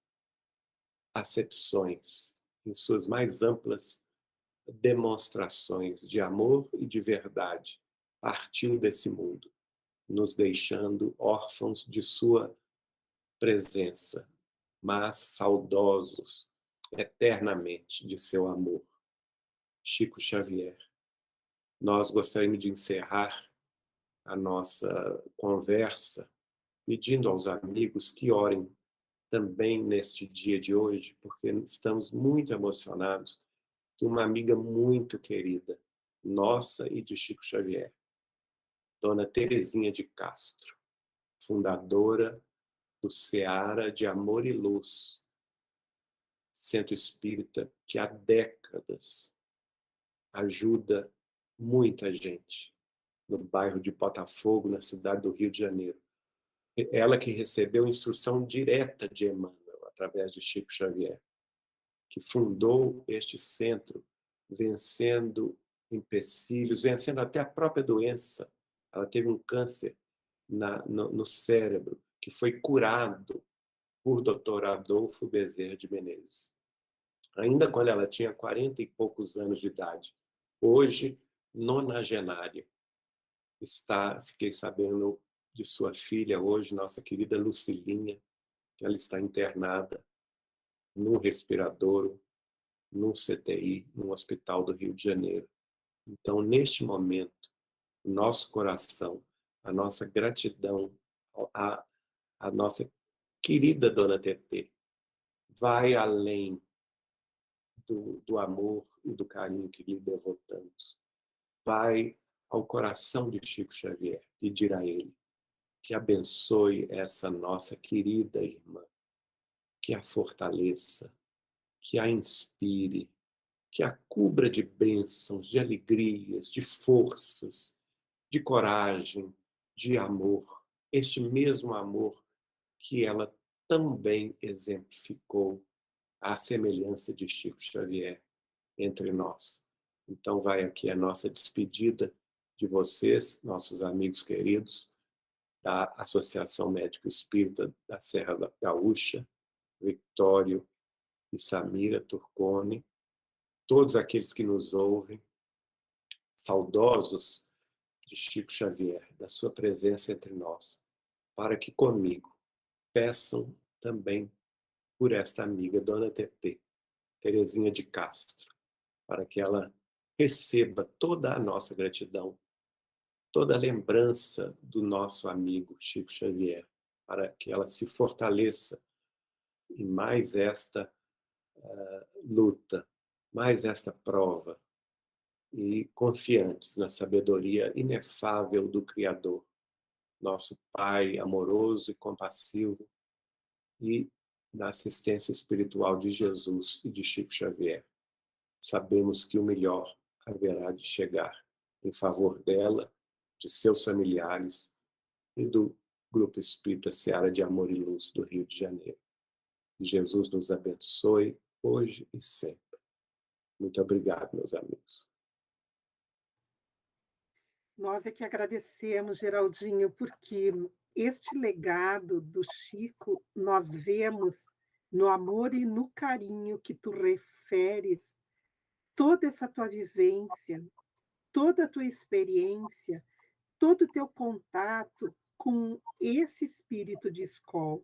acepções, em suas mais amplas demonstrações de amor e de verdade, partiu desse mundo, nos deixando órfãos de sua presença, mas saudosos eternamente de seu amor. Chico Xavier. Nós gostaríamos de encerrar a nossa conversa pedindo aos amigos que orem também neste dia de hoje, porque estamos muito emocionados de uma amiga muito querida, nossa e de Chico Xavier, Dona Terezinha de Castro, fundadora do Seara de Amor e Luz, centro espírita que há décadas ajuda muita gente no bairro de Botafogo, na cidade do Rio de Janeiro. Ela que recebeu instrução direta de Emmanuel, através de Chico Xavier, que fundou este centro, vencendo empecilhos, vencendo até a própria doença. Ela teve um câncer no cérebro, que foi curado por Dr. Adolfo Bezerra de Menezes, ainda quando ela tinha 40 e poucos anos de idade. Hoje, nonagenária. Fiquei sabendo de sua filha hoje, nossa querida Lucilinha, que ela está internada no respiradouro, no CTI, no Hospital do Rio de Janeiro. Então, neste momento, o nosso coração, a nossa gratidão à nossa querida Dona Tetê vai além do amor e do carinho que lhe devotamos. Vai ao coração de Chico Xavier e dirá a ele que abençoe essa nossa querida irmã, que a fortaleça, que a inspire, que a cubra de bênçãos, de alegrias, de forças, de coragem, de amor, este mesmo amor que ela também exemplificou à semelhança de Chico Xavier entre nós. Então vai aqui a nossa despedida de vocês, nossos amigos queridos, da Associação Médico Espírita da Serra da Gaúcha, Victório e Samira Turcone, todos aqueles que nos ouvem, saudosos de Chico Xavier, da sua presença entre nós, para que comigo peçam também por esta amiga, Dona Tetê, Terezinha de Castro, para que ela receba toda a nossa gratidão, toda a lembrança do nosso amigo Chico Xavier, para que ela se fortaleça em mais esta luta, mais esta prova, e confiantes na sabedoria inefável do Criador, nosso Pai amoroso e compassivo, e na assistência espiritual de Jesus e de Chico Xavier. Sabemos que o melhor haverá de chegar em favor dela, de seus familiares e do Grupo Espírita Seara de Amor e Luz do Rio de Janeiro. Que Jesus nos abençoe hoje e sempre. Muito obrigado, meus amigos. Nós é que agradecemos, Geraldinho, porque este legado do Chico nós vemos no amor e no carinho que tu referes, toda essa tua vivência, toda a tua experiência, todo o teu contato com esse espírito de escola,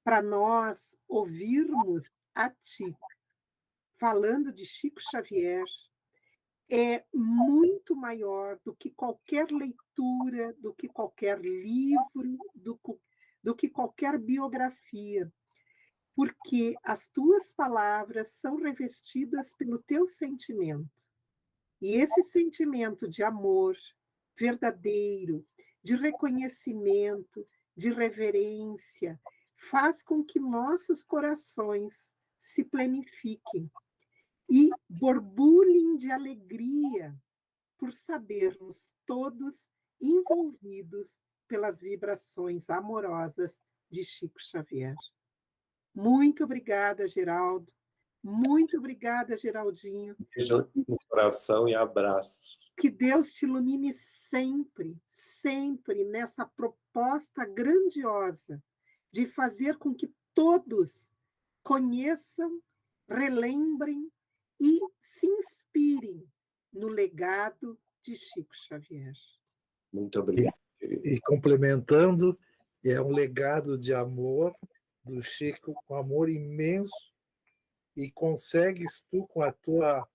para nós ouvirmos a ti falando de Chico Xavier, é muito maior do que qualquer leitura, do que qualquer livro, do que qualquer biografia, porque as tuas palavras são revestidas pelo teu sentimento. E esse sentimento de amor verdadeiro, de reconhecimento, de reverência, faz com que nossos corações se planifiquem e borbulhem de alegria por sabermos todos envolvidos pelas vibrações amorosas de Chico Xavier. Muito obrigada, Geraldo. Muito obrigada, Geraldinho. Beijo no coração e abraços. Que Deus te ilumine sempre, sempre nessa proposta grandiosa de fazer com que todos conheçam, relembrem e se inspirem no legado de Chico Xavier. Muito obrigado, querido. E complementando, é um legado de amor do Chico, um amor imenso, e consegues tu, com a tua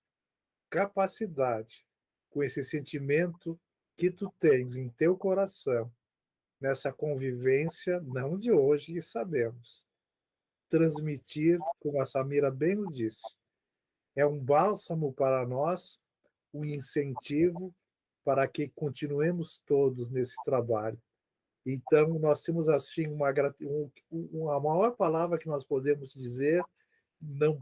capacidade, com esse sentimento que tu tens em teu coração, nessa convivência, não de hoje, que sabemos, transmitir, como a Samira bem o disse, é um bálsamo para nós, um incentivo para que continuemos todos nesse trabalho. Então, nós temos assim a maior palavra que nós podemos dizer, não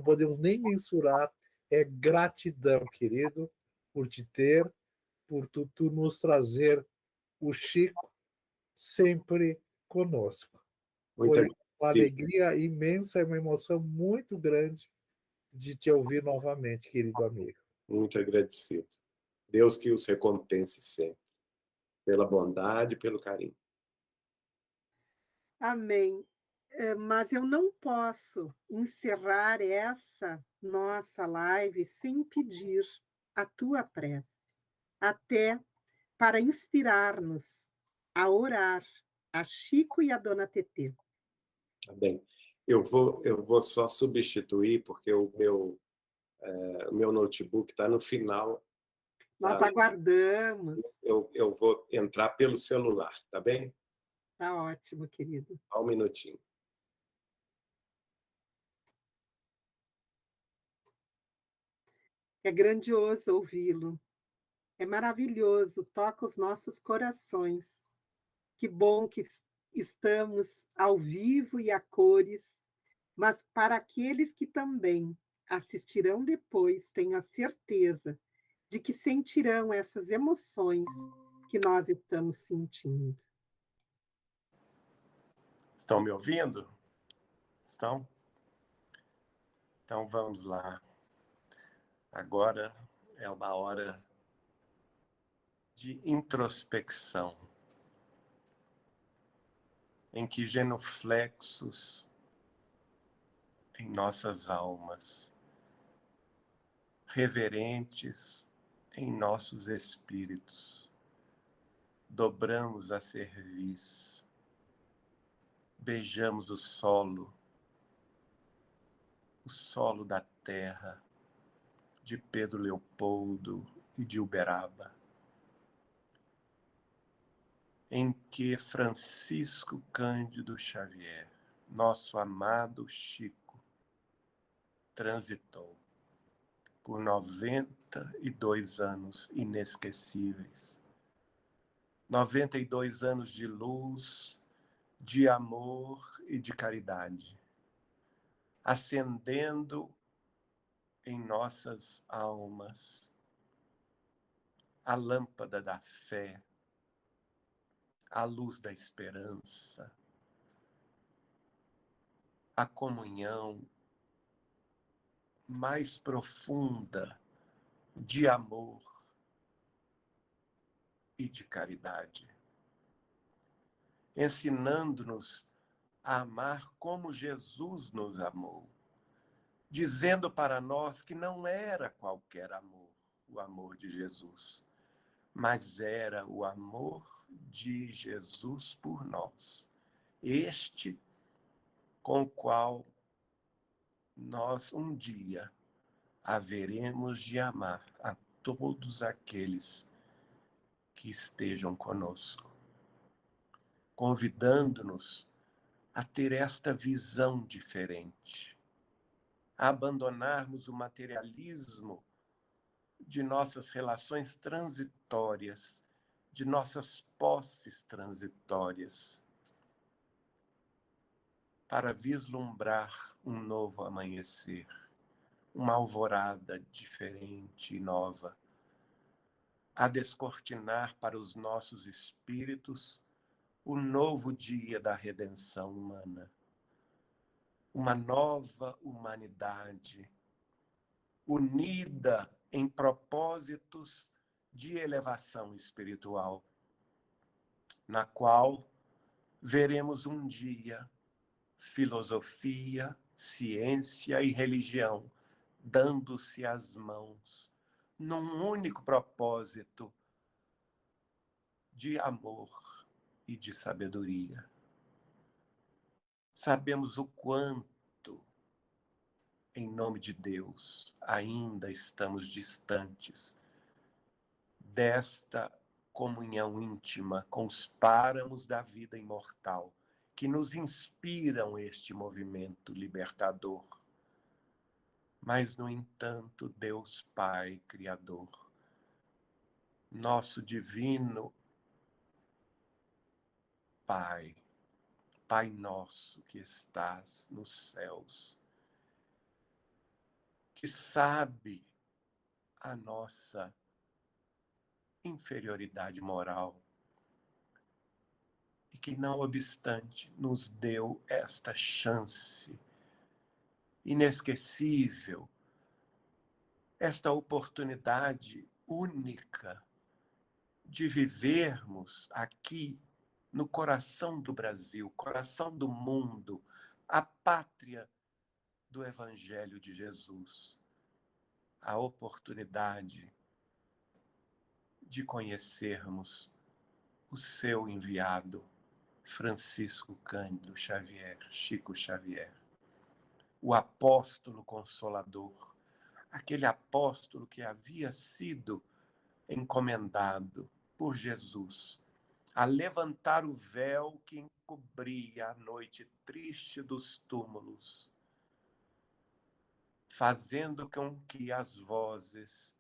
podemos nem mensurar, é gratidão, querido, por te ter, por tu nos trazer o Chico sempre conosco. Muito Foi uma alegria imensa, uma emoção muito grande de te ouvir novamente, querido amigo. Muito agradecido. Deus que os recompense sempre, pela bondade e pelo carinho. Amém. Mas eu não posso encerrar essa nossa live sem pedir a tua prece, até para inspirar-nos a orar, a Chico e a Dona Tetê. Tá bem. Eu vou só substituir, porque o meu notebook está no final. Nós Tá? aguardamos. Eu vou entrar pelo celular, tá bem? Tá ótimo, querido. Só um minutinho. É grandioso ouvi-lo. É maravilhoso, toca os nossos corações. Que bom que estamos ao vivo e a cores, mas para aqueles que também assistirão depois, tenho a certeza de que sentirão essas emoções que nós estamos sentindo. Estão me ouvindo? Estão? Então vamos lá. Agora é uma hora de introspecção, em que genuflexos em nossas almas, reverentes em nossos espíritos, dobramos a cerviz, beijamos o solo da terra, de Pedro Leopoldo e de Uberaba, em que Francisco Cândido Xavier, nosso amado Chico, transitou por 92 anos inesquecíveis. 92 anos de luz, de amor e de caridade, acendendo em nossas almas a lâmpada da fé, a luz da esperança, a comunhão mais profunda de amor e de caridade, ensinando-nos a amar como Jesus nos amou, dizendo para nós que não era qualquer amor, o amor de Jesus, mas era o amor de Jesus por nós, este com o qual nós um dia haveremos de amar a todos aqueles que estejam conosco, convidando-nos a ter esta visão diferente, a abandonarmos o materialismo de nossas relações transitórias, de nossas posses transitórias, para vislumbrar um novo amanhecer, uma alvorada diferente e nova, a descortinar para os nossos espíritos o novo dia da redenção humana, uma nova humanidade unida em propósitos de elevação espiritual, na qual veremos um dia filosofia, ciência e religião dando-se as mãos num único propósito de amor e de sabedoria. Sabemos o quanto, em nome de Deus, ainda estamos distantes desta comunhão íntima com os páramos da vida imortal que nos inspiram este movimento libertador. Mas, no entanto, Deus Pai Criador, nosso divino Pai, Pai nosso que estás nos céus, que sabe a nossa inferioridade moral e que, não obstante, nos deu esta chance inesquecível esta oportunidade única de vivermos aqui no coração do Brasil, coração do mundo, a pátria do Evangelho de Jesus. A oportunidade de conhecermos o seu enviado, Francisco Cândido Xavier, Chico Xavier, o apóstolo consolador, aquele apóstolo que havia sido encomendado por Jesus a levantar o véu que encobria a noite triste dos túmulos, fazendo com que as vozes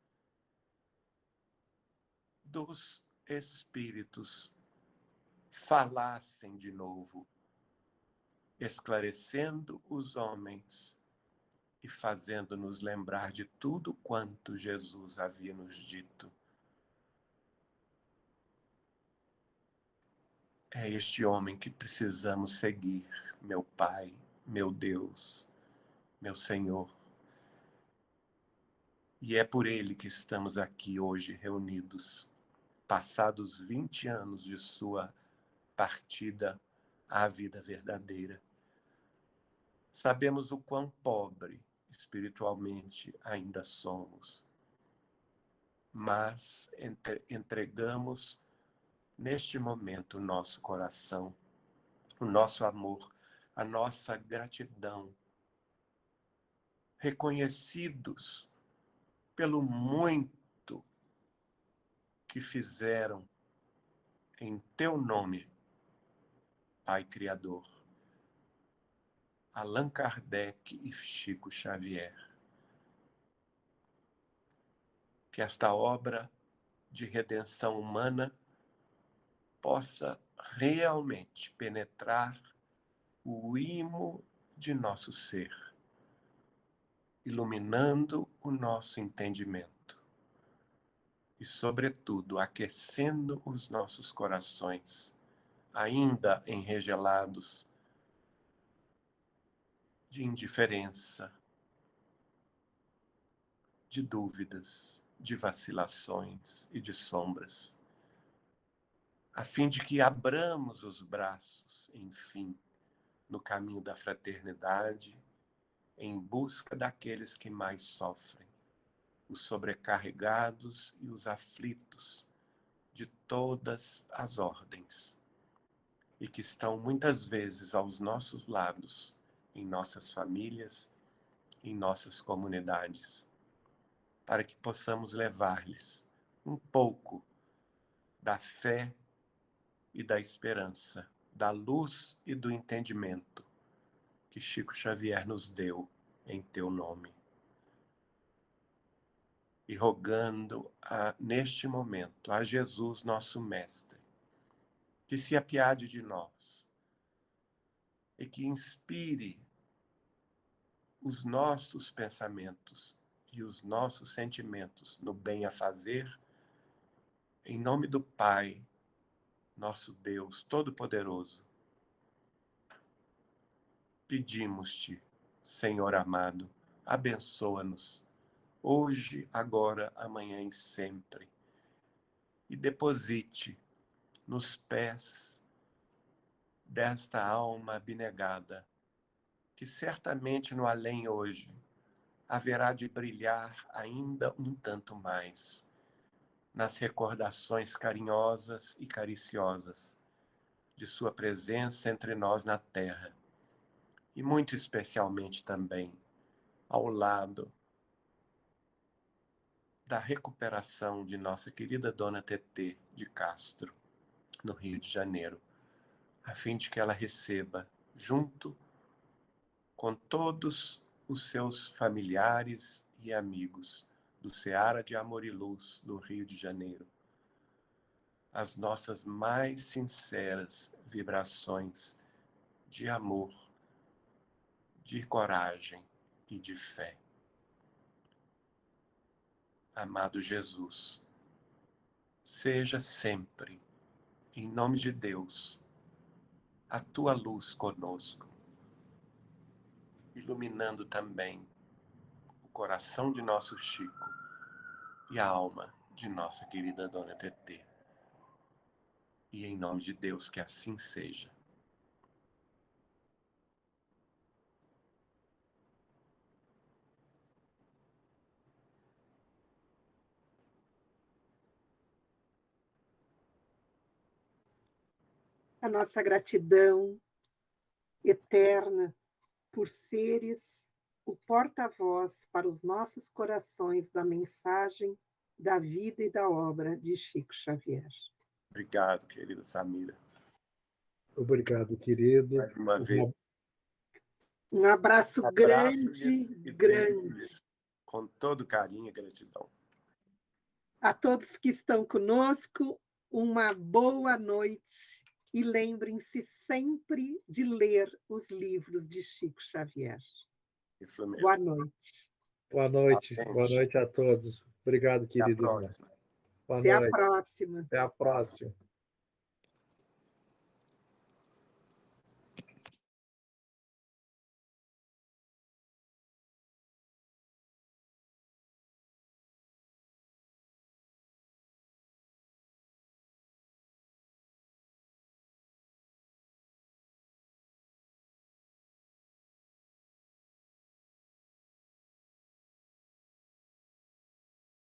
dos espíritos falassem de novo, esclarecendo os homens e fazendo-nos lembrar de tudo quanto Jesus havia nos dito. É este homem que precisamos seguir, meu Pai, meu Deus, meu Senhor. E é por ele que estamos aqui hoje reunidos, passados 20 anos de sua partida à vida verdadeira. Sabemos o quão pobre espiritualmente ainda somos, mas entregamos neste momento o nosso coração, o nosso amor, a nossa gratidão, reconhecidos pelo muito que fizeram em teu nome, Pai Criador, Allan Kardec e Chico Xavier. Que esta obra de redenção humana possa realmente penetrar o imo de nosso ser, iluminando o nosso entendimento e, sobretudo, aquecendo os nossos corações, ainda enregelados de indiferença, de dúvidas, de vacilações e de sombras, a fim de que abramos os braços, enfim, no caminho da fraternidade, em busca daqueles que mais sofrem, os sobrecarregados e os aflitos de todas as ordens, e que estão muitas vezes aos nossos lados, em nossas famílias, em nossas comunidades, para que possamos levar-lhes um pouco da fé e da esperança, da luz e do entendimento que Chico Xavier nos deu em teu nome. E rogando neste momento a Jesus, nosso Mestre, que se apiade de nós e que inspire os nossos pensamentos e os nossos sentimentos no bem a fazer, em nome do Pai, nosso Deus Todo-Poderoso. Pedimos-te, Senhor amado, abençoa-nos, hoje, agora, amanhã e sempre, e deposite nos pés desta alma abnegada, que certamente no além hoje haverá de brilhar ainda um tanto mais, nas recordações carinhosas e cariciosas de sua presença entre nós na terra, e muito especialmente também ao lado da recuperação de nossa querida Dona Tetê de Castro, no Rio de Janeiro, a fim de que ela receba, junto com todos os seus familiares e amigos do Seara de Amor e Luz, do Rio de Janeiro, as nossas mais sinceras vibrações de amor, de coragem e de fé. Amado Jesus, seja sempre, em nome de Deus, a tua luz conosco, iluminando também o coração de nosso Chico e a alma de nossa querida Dona Tetê. E em nome de Deus, que assim seja. A nossa gratidão eterna por seres o porta-voz para os nossos corações da mensagem, da vida e da obra de Chico Xavier. Obrigado, querida Samira. Obrigado, querido. Mais uma vez. Um abraço grande, Abraço-lhes e grande. beijo-lhes com todo carinho e gratidão. A todos que estão conosco, uma boa noite e lembrem-se sempre de ler os livros de Chico Xavier. Isso mesmo. Boa noite. Boa noite. Boa noite a todos. Obrigado, querido. Até a próxima. Boa Até noite. a próxima. Até a próxima.